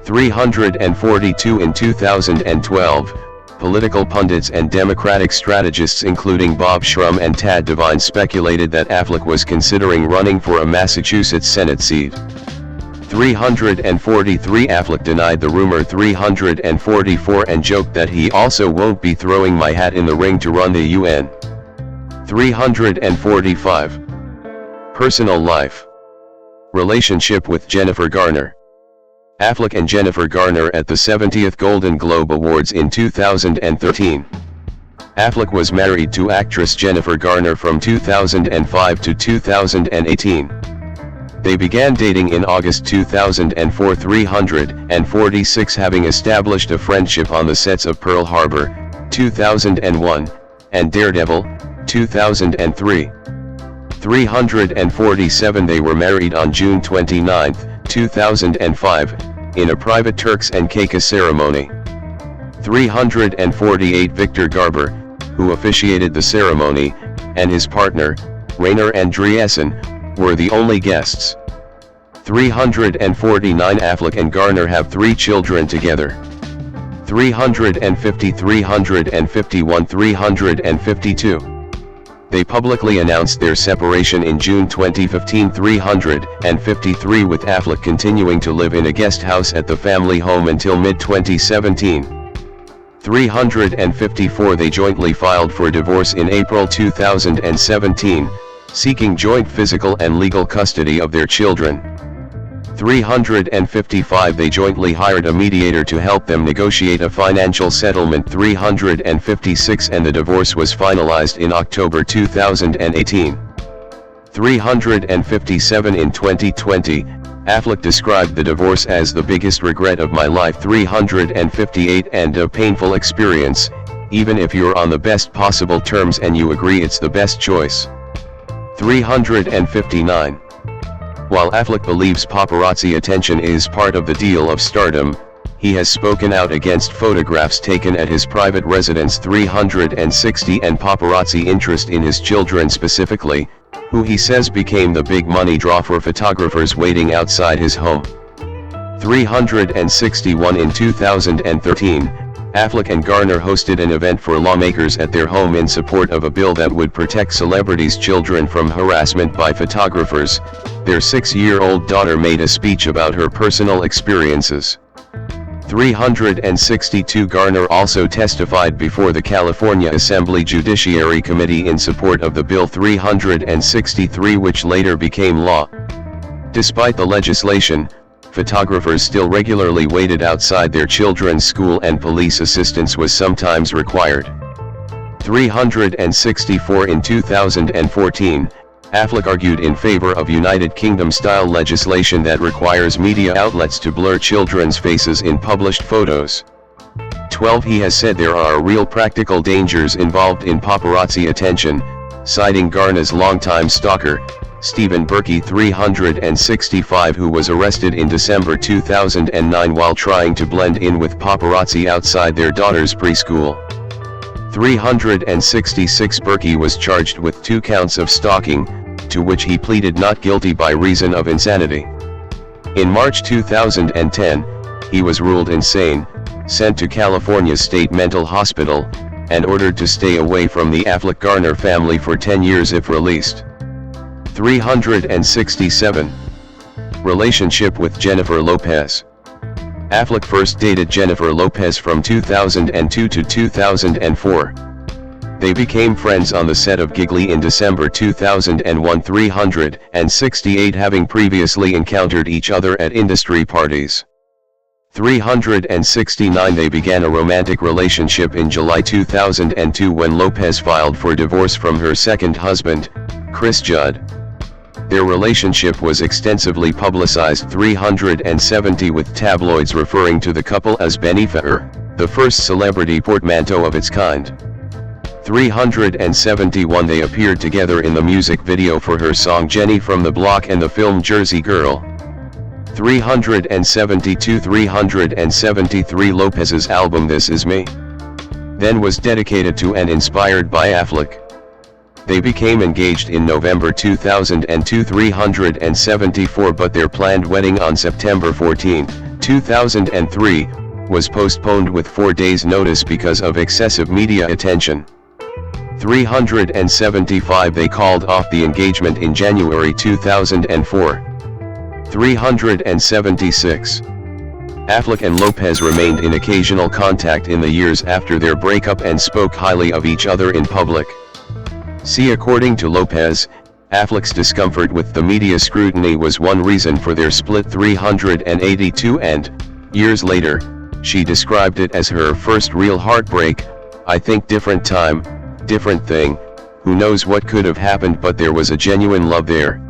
$342. In 2012, political pundits and Democratic strategists including Bob Shrum and Tad Devine speculated that Affleck was considering running for a Massachusetts Senate seat. $343. Affleck denied the rumor. $344 and joked that he also won't be throwing my hat in the ring to run the UN. $345. Personal life. Relationship with Jennifer Garner. Affleck and Jennifer Garner at the 70th Golden Globe Awards in 2013. Affleck was married to actress Jennifer Garner from 2005 to 2018. They began dating in August 2004. $346. Having established a friendship on the sets of Pearl Harbor, 2001, and Daredevil, 2003. $347. They were married on June 29, 2005, in a private Turks and Caicos ceremony. $348. Victor Garber, who officiated the ceremony, and his partner, Rainer Andreessen, were the only guests. $349. Affleck and Garner have 3 children together. $350. $351. $352. They publicly announced their separation in June 2015. $353. With Affleck continuing to live in a guest house at the family home until mid-2017. $354. They jointly filed for divorce in April 2017, seeking joint physical and legal custody of their children. $355. They jointly hired a mediator to help them negotiate a financial settlement. $356. And the divorce was finalized in October 2018. $357. In 2020, Affleck described the divorce as the biggest regret of my life. $358. And a painful experience, even if you're on the best possible terms and you agree it's the best choice. $359. While Affleck believes paparazzi attention is part of the deal of stardom, he has spoken out against photographs taken at his private residence. $360. And paparazzi interest in his children specifically, who he says became the big money draw for photographers waiting outside his home. $361. In 2013, Affleck and Garner hosted an event for lawmakers at their home in support of a bill that would protect celebrities' children from harassment by photographers. Their 6-year-old daughter made a speech about her personal experiences. $362. Garner also testified before the California Assembly Judiciary Committee in support of the bill. $363, which later became law. Despite the legislation, photographers still regularly waited outside their children's school and police assistance was sometimes required. $364. In 2014, Affleck argued in favor of United Kingdom-style legislation that requires media outlets to blur children's faces in published photos. 12. He has said there are real practical dangers involved in paparazzi attention, citing Garner's longtime stalker, Stephen Berkey. $365. Who was arrested in December 2009 while trying to blend in with paparazzi outside their daughter's preschool. $366. Berkey was charged with 2 counts of stalking, to which he pleaded not guilty by reason of insanity. In March 2010, he was ruled insane, sent to California's State Mental Hospital, and ordered to stay away from the Affleck-Garner family for 10 years if released. 367. Relationship with Jennifer Lopez. Affleck first dated Jennifer Lopez from 2002 to 2004. They became friends on the set of Giggly in December 2001. 368 having previously encountered each other at industry parties. 369 They began a romantic relationship in July 2002 when Lopez filed for divorce from her second husband, Chris Judd. Their relationship was extensively publicized. 370 with tabloids referring to the couple as Bennifer, the first celebrity portmanteau of its kind. 371 They appeared together in the music video for her song Jenny from the Block and the film Jersey Girl. 372 373 Lopez's album This Is Me Then was dedicated to and inspired by Affleck. They became engaged in November 2002. 374 But their planned wedding on September 14, 2003, was postponed with 4 days' notice because of excessive media attention. 375 They called off the engagement in January 2004. 376. Affleck and Lopez remained in occasional contact in the years after their breakup and spoke highly of each other in public. See, according to Lopez, Affleck's discomfort with the media scrutiny was one reason for their split. 382 And, years later, she described it as her first real heartbreak. I think different time, different thing, who knows what could have happened, but there was a genuine love there.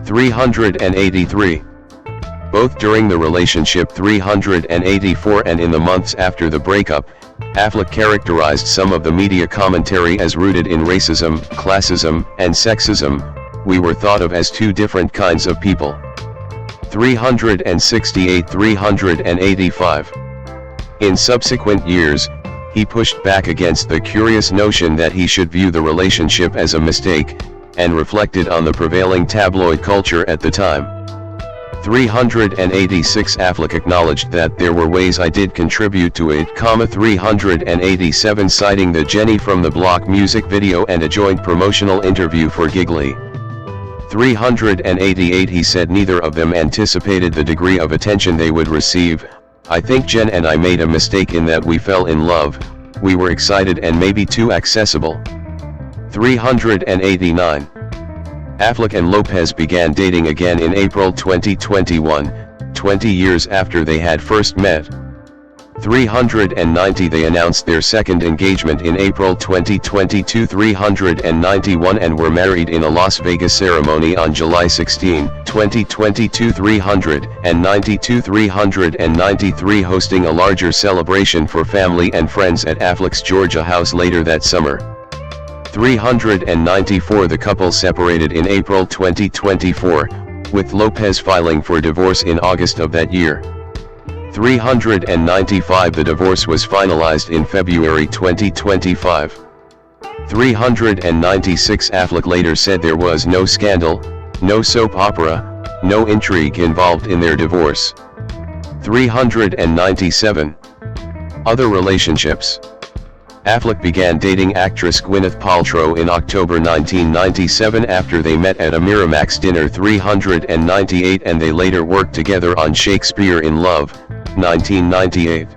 383. Both during the relationship. 384 And in the months after the breakup, Affleck characterized some of the media commentary as rooted in racism, classism, and sexism. We were thought of as two different kinds of people. 368 385. In subsequent years, he pushed back against the curious notion that he should view the relationship as a mistake, and reflected on the prevailing tabloid culture at the time. 386 Affleck acknowledged that there were ways I did contribute to it, 387 citing the Jenny from the Block music video and a joint promotional interview for Giggly. 388 He said neither of them anticipated the degree of attention they would receive. I think Jen and I made a mistake in that we fell in love, we were excited and maybe too accessible. 389. Affleck and Lopez began dating again in April 2021, 20 years after they had first met. 390 They announced their second engagement in April 2022. 391 And were married in a Las Vegas ceremony on July 16, 2022. 392 393 Hosting a larger celebration for family and friends at Affleck's Georgia house later that summer. 394 The couple separated in April 2024, with Lopez filing for divorce in August of that year. 395 The divorce was finalized in February 2025. 396 Affleck later said there was no scandal, no soap opera, no intrigue involved in their divorce. 397. Other relationships. Affleck began dating actress Gwyneth Paltrow in October 1997 after they met at a Miramax dinner. 398 And they later worked together on Shakespeare in Love, 1998.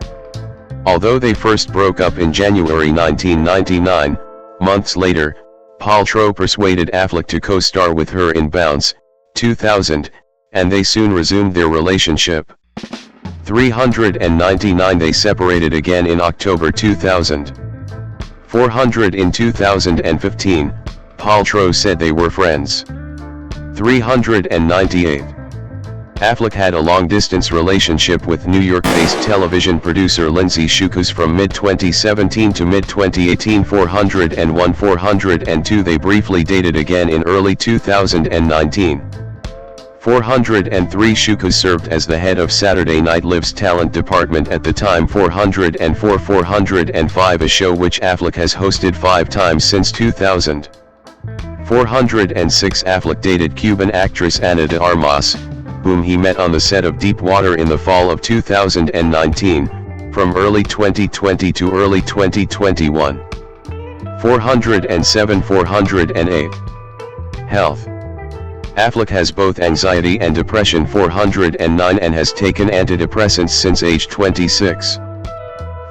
Although they first broke up in January 1999, months later, Paltrow persuaded Affleck to co-star with her in Bounce, 2000, and they soon resumed their relationship. 399 They separated again in October 2000. 400 In 2015, Paltrow said they were friends. 398. Affleck had a long-distance relationship with New York-based television producer Lindsay Shookus from mid-2017 to mid-2018. 401 402 They briefly dated again in early 2019. 403 Shookus served as the head of Saturday Night Live's talent department at the time. 404 405 A show which Affleck has hosted 5 times since 2000. 406 Affleck dated Cuban actress Ana de Armas, whom he met on the set of Deep Water in the fall of 2019, from early 2020 to early 2021. 407 408. Health. Affleck has both anxiety and depression. 409 and has taken antidepressants since age 26.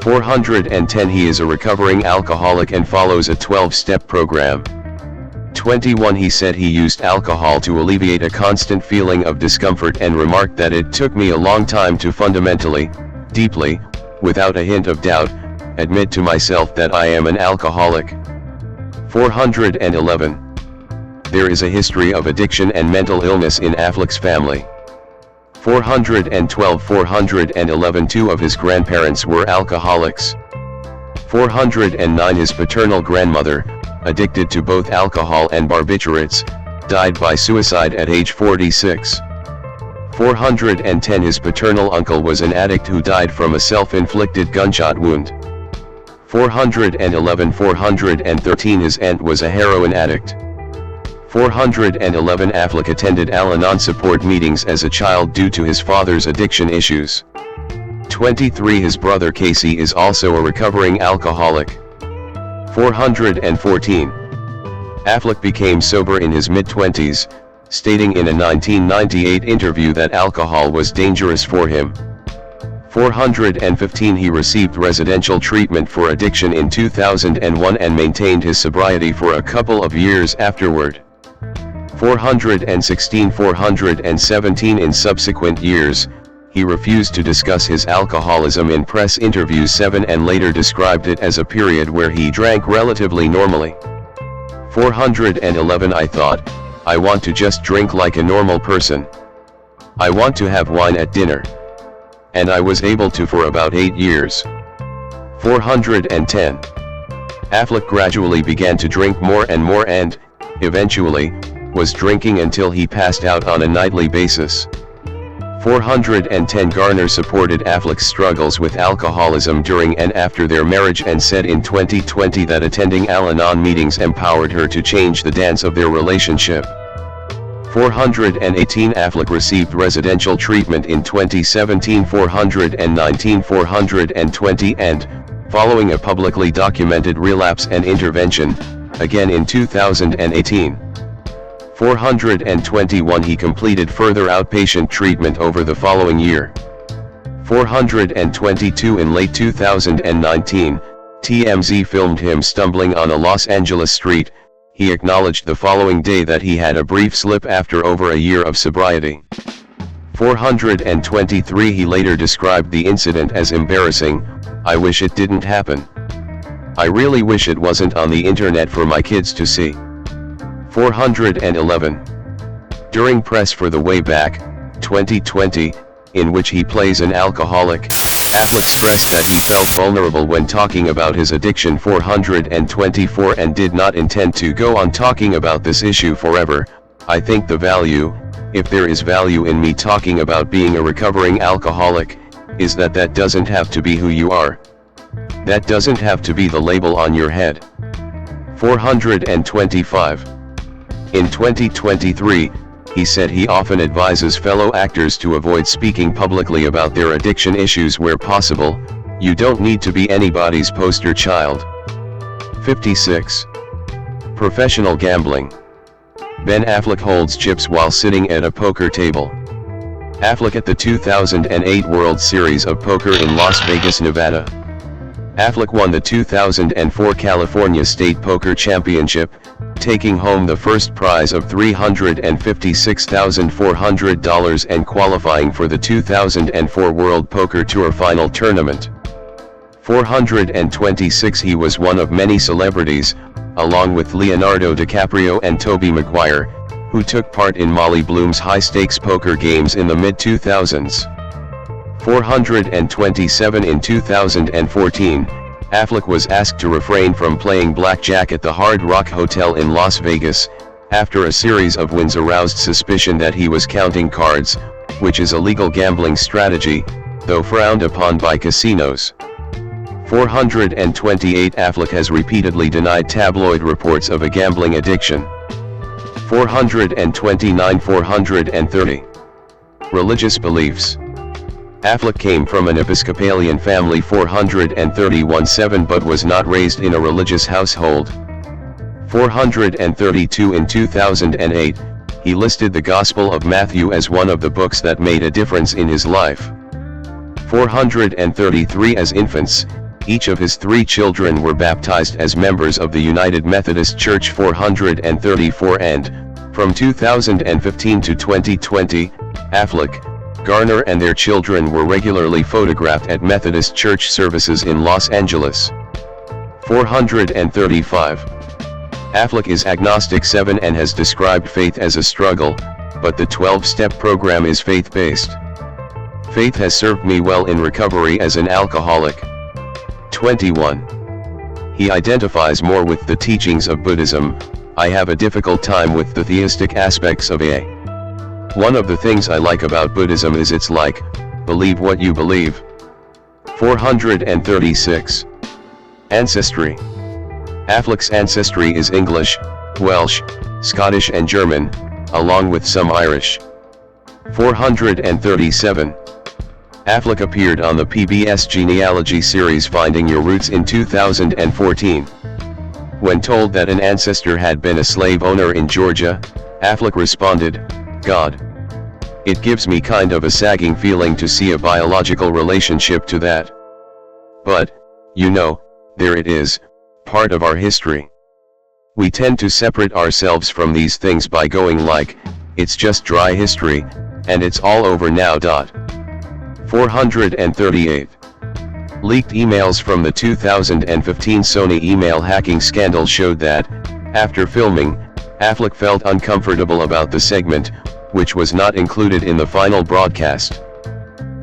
410 He is a recovering alcoholic and follows a 12-step program. 21 He said he used alcohol to alleviate a constant feeling of discomfort and remarked that it took me a long time to fundamentally, deeply, without a hint of doubt, admit to myself that I am an alcoholic. 411. There is a history of addiction and mental illness in Affleck's family. 412 411 Two of his grandparents were alcoholics. 409 His paternal grandmother, addicted to both alcohol and barbiturates, died by suicide at age 46. 410 His paternal uncle was an addict who died from a self-inflicted gunshot wound. 411 413 His aunt was a heroin addict. 411 Affleck attended Al-Anon support meetings as a child due to his father's addiction issues. 23 His brother Casey is also a recovering alcoholic. 414. Affleck became sober in his mid-20s, stating in a 1998 interview that alcohol was dangerous for him. 415 He received residential treatment for addiction in 2001 and maintained his sobriety for a couple of years afterward. 416 417 In subsequent years, he refused to discuss his alcoholism in press interviews 7 and later described it as a period where he drank relatively normally. 411 I thought, I want to just drink like a normal person. I want to have wine at dinner. And I was able to for about 8 years. 410. Affleck gradually began to drink more and more and, eventually, was drinking until he passed out on a nightly basis. 410 Garner supported Affleck's struggles with alcoholism during and after their marriage and said in 2020 that attending Al-Anon meetings empowered her to change the dance of their relationship. 418 Affleck received residential treatment in 2017. 419 420 and, following a publicly documented relapse and intervention, again in 2018. 421 He completed further outpatient treatment over the following year. 422 In late 2019, TMZ filmed him stumbling on a Los Angeles street. He acknowledged the following day that he had a brief slip after over a year of sobriety. 423 He later described the incident as embarrassing. I wish it didn't happen. I really wish it wasn't on the internet for my kids to see. 411. During press for The Way Back, 2020, in which he plays an alcoholic, Affleck stressed that he felt vulnerable when talking about his addiction. 424 And did not intend to go on talking about this issue forever. I think the value, if there is value in me talking about being a recovering alcoholic, is that doesn't have to be who you are. That doesn't have to be the label on your head. 425. In 2023, he said he often advises fellow actors to avoid speaking publicly about their addiction issues where possible. You don't need to be anybody's poster child. 56. Professional gambling. Ben Affleck holds chips while sitting at a poker table. Affleck at the 2008 World Series of Poker in Las Vegas, Nevada. Affleck won the 2004 California State Poker Championship, taking home the first prize of $356,400 and qualifying for the 2004 World Poker Tour Final Tournament. 426 He was one of many celebrities, along with Leonardo DiCaprio and Tobey Maguire, who took part in Molly Bloom's high-stakes poker games in the mid-2000s. 427 In 2014, Affleck was asked to refrain from playing blackjack at the Hard Rock Hotel in Las Vegas, after a series of wins aroused suspicion that he was counting cards, which is a legal gambling strategy, though frowned upon by casinos. 428 Affleck has repeatedly denied tabloid reports of a gambling addiction. 429 430. Religious beliefs. Affleck came from an Episcopalian family 431-7 but was not raised in a religious household. 432 In 2008, he listed the Gospel of Matthew as one of the books that made a difference in his life. 433 As infants, each of his 3 children were baptized as members of the United Methodist Church. 434 And, from 2015 to 2020, Affleck, Garner and their children were regularly photographed at Methodist church services in Los Angeles. 435. Affleck is agnostic 7 and has described faith as a struggle, but the 12-step program is faith-based. Faith has served me well in recovery as an alcoholic. 21. He identifies more with the teachings of Buddhism. I have a difficult time with the theistic aspects of AA. One of the things I like about Buddhism is it's like, believe what you believe. 436. Ancestry. Affleck's ancestry is English, Welsh, Scottish and German, along with some Irish. 437. Affleck appeared on the PBS genealogy series Finding Your Roots in 2014. When told that an ancestor had been a slave owner in Georgia, Affleck responded, "God. It gives me kind of a sagging feeling to see a biological relationship to that. But, you know, there it is, part of our history. We tend to separate ourselves from these things by going like, it's just dry history, and it's all over now. 438. Leaked emails from the 2015 Sony email hacking scandal showed that, after filming, Affleck felt uncomfortable about the segment, which was not included in the final broadcast.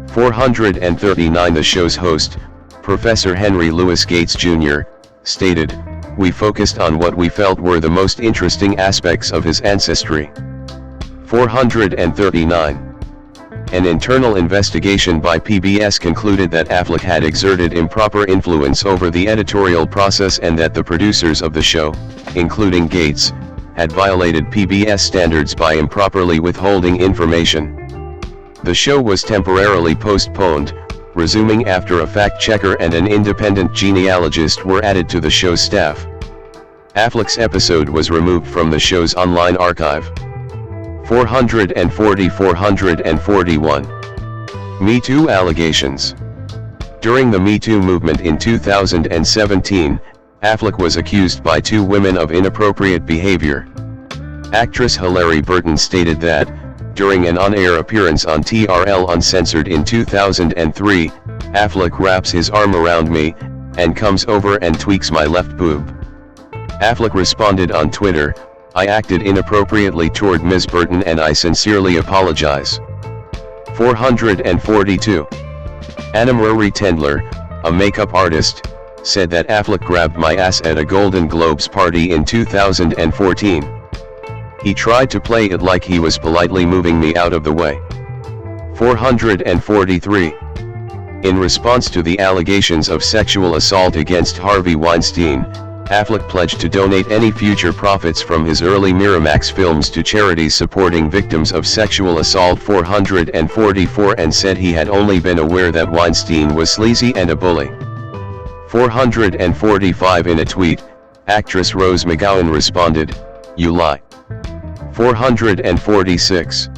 439. The show's host, Professor Henry Louis Gates Jr., stated, "We focused on what we felt were the most interesting aspects of his ancestry." 439. An internal investigation by PBS concluded that Affleck had exerted improper influence over the editorial process and that the producers of the show, including Gates, had violated PBS standards by improperly withholding information. The show was temporarily postponed, resuming after a fact-checker and an independent genealogist were added to the show's staff. Affleck's episode was removed from the show's online archive. 441. Me Too allegations. During the Me Too movement in 2017, Affleck was accused by 2 women of inappropriate behavior. Actress Hilary Burton stated that, during an on-air appearance on TRL Uncensored in 2003, Affleck wraps his arm around me, and comes over and tweaks my left boob. Affleck responded on Twitter, "I acted inappropriately toward Ms. Burton and I sincerely apologize." 442. Anna Marie Tendler, a makeup artist, said that Affleck grabbed my ass at a Golden Globes party in 2014. He tried to play it like he was politely moving me out of the way. 443. In response to the allegations of sexual assault against Harvey Weinstein, Affleck pledged to donate any future profits from his early Miramax films to charities supporting victims of sexual assault. 444 and said he had only been aware that Weinstein was sleazy and a bully. 445 In a tweet, actress Rose McGowan responded, "You lie." 446.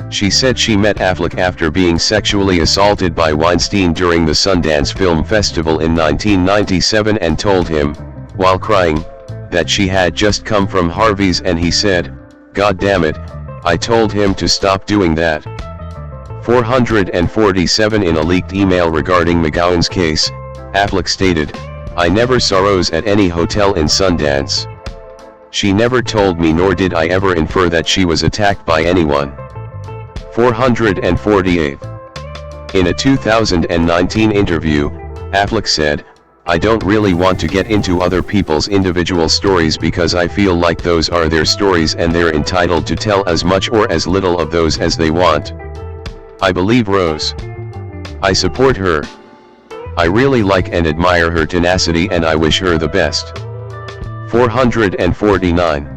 She said she met Affleck after being sexually assaulted by Weinstein during the Sundance Film Festival in 1997 and told him, while crying, that she had just come from Harvey's and he said, "God damn it, I told him to stop doing that." 447 In a leaked email regarding McGowan's case, Affleck stated, "I never saw Rose at any hotel in Sundance. She never told me nor did I ever infer that she was attacked by anyone." 448. In a 2019 interview, Affleck said, "I don't really want to get into other people's individual stories because I feel like those are their stories and they're entitled to tell as much or as little of those as they want. I believe Rose. I support her. I really like and admire her tenacity and I wish her the best." 449.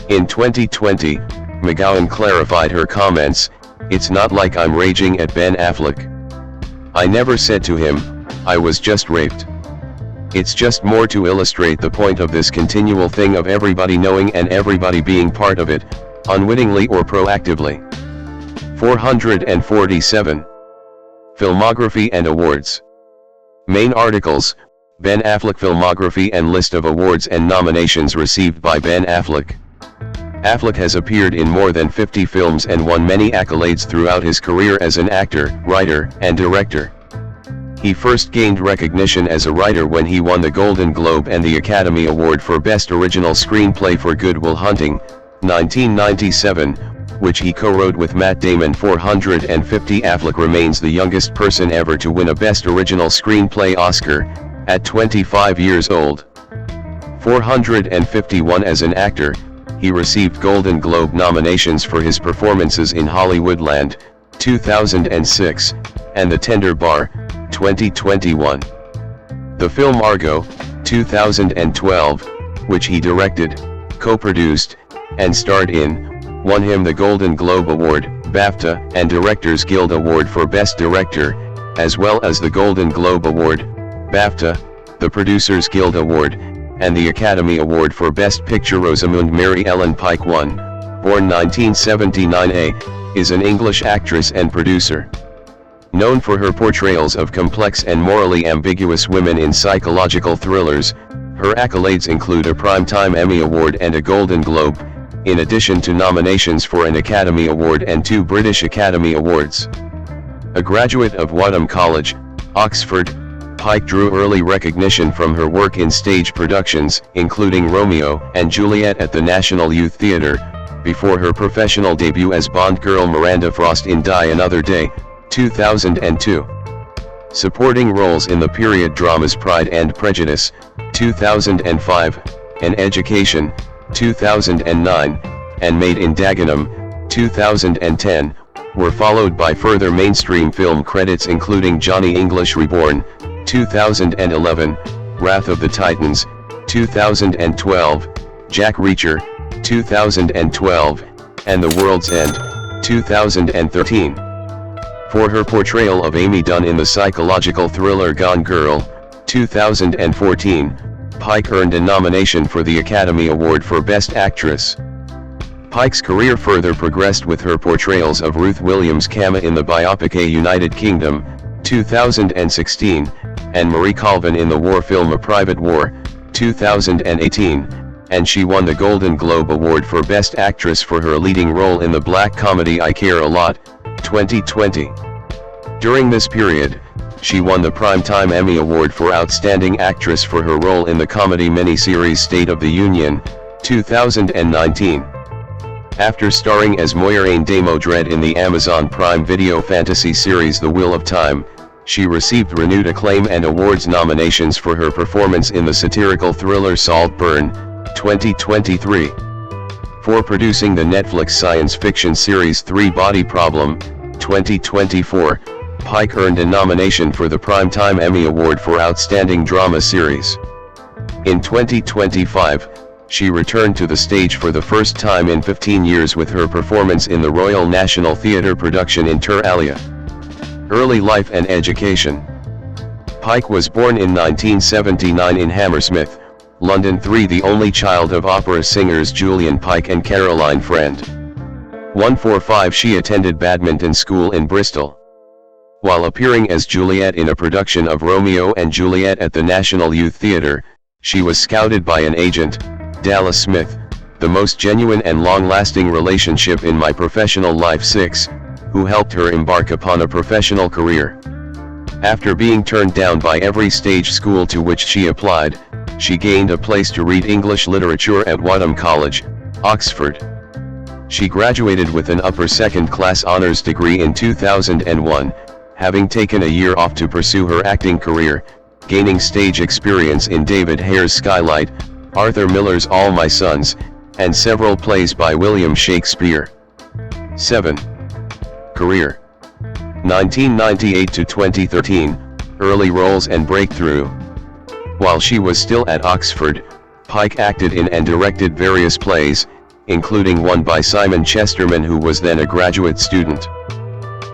In 2020, McGowan clarified her comments, It's not like I'm raging at Ben Affleck. I never said to him, I was just raped. It's just more to illustrate the point of this continual thing of everybody knowing and everybody being part of it, unwittingly or proactively. 447. Filmography and awards. Main articles, Ben Affleck filmography and list of awards and nominations received by Ben Affleck. Affleck has appeared in more than 50 films and won many accolades throughout his career as an actor, writer, and director. He first gained recognition as a writer when he won the Golden Globe and the Academy Award for Best Original Screenplay for Good Will Hunting, 1997, which he co-wrote with Matt Damon. 450. Affleck remains the youngest person ever to win a Best Original Screenplay Oscar, at 25 years old. 451. As an actor, he received Golden Globe nominations for his performances in Hollywoodland, 2006, and The Tender Bar, 2021. The film Argo, 2012, which he directed, co-produced, and starred in, won him the Golden Globe Award, BAFTA, and Directors Guild Award for Best Director, as well as the Golden Globe Award, BAFTA, the Producers Guild Award, and the Academy Award for Best Picture. Rosamund Mary Ellen Pike, born 1979, is an English actress and producer. Known for her portrayals of complex and morally ambiguous women in psychological thrillers, her accolades include a Primetime Emmy Award and a Golden Globe, in addition to nominations for an Academy Award and 2 British Academy Awards. A graduate of Wadham College, Oxford, Pike drew early recognition from her work in stage productions, including Romeo and Juliet at the National Youth Theatre, before her professional debut as Bond girl Miranda Frost in Die Another Day, 2002. Supporting roles in the period dramas Pride and Prejudice, 2005, and Education, 2009, and Made in Dagenham, 2010, were followed by further mainstream film credits including Johnny English Reborn, 2011, Wrath of the Titans, 2012, Jack Reacher, 2012, and The World's End, 2013. For her portrayal of Amy Dunne in the psychological thriller Gone Girl, 2014, Pike earned a nomination for the Academy Award for Best Actress. Pike's career further progressed with her portrayals of Ruth Williams Kama in the biopic A United Kingdom, 2016, and Marie Colvin in the war film A Private War, 2018, and she won the Golden Globe Award for Best Actress for her leading role in the black comedy I Care a Lot, 2020. During this period, she won the Primetime Emmy Award for Outstanding Actress for her role in the comedy miniseries State of the Union, 2019. After starring as Moiraine de Modred in the Amazon Prime Video fantasy series The Wheel of Time, she received renewed acclaim and awards nominations for her performance in the satirical thriller Saltburn, 2023. For producing the Netflix science fiction series 3 Body Problem, 2024, Pike earned a nomination for the Primetime Emmy Award for Outstanding Drama Series. In 2025, she returned to the stage for the first time in 15 years with her performance in the Royal National Theatre production Inter Alia. Early life and education. Pike was born in 1979 in Hammersmith, London. The only child of opera singers Julian Pike and Caroline Friend. 145. She attended Badminton School in Bristol. While appearing as Juliet in a production of Romeo and Juliet at the National Youth Theatre, she was scouted by an agent, Dallas Smith, the most genuine and long-lasting relationship in my professional life. 6, who helped her embark upon a professional career. After being turned down by every stage school to which she applied, she gained a place to read English literature at Wadham College, Oxford. She graduated with an upper second-class honours degree in 2001, having taken a year off to pursue her acting career, gaining stage experience in David Hare's Skylight, Arthur Miller's All My Sons, and several plays by William Shakespeare. 7. Career. 1998 to 2013, early roles and breakthrough. While she was still at Oxford, Pike acted in and directed various plays, including one by Simon Chesterman, who was then a graduate student.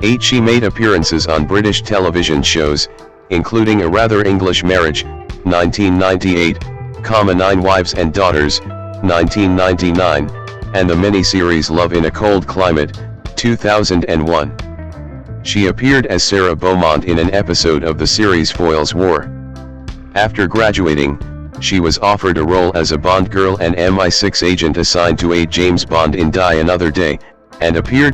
8. She made appearances on British television shows, including A Rather English Marriage, 1998, 9 Wives and Daughters, 1999, and the miniseries Love in a Cold Climate, 2001. She appeared as Sarah Beaumont in an episode of the series Foyle's War. After graduating, she was offered a role as a Bond girl and MI6 agent assigned to aid James Bond in Die Another Day, and appeared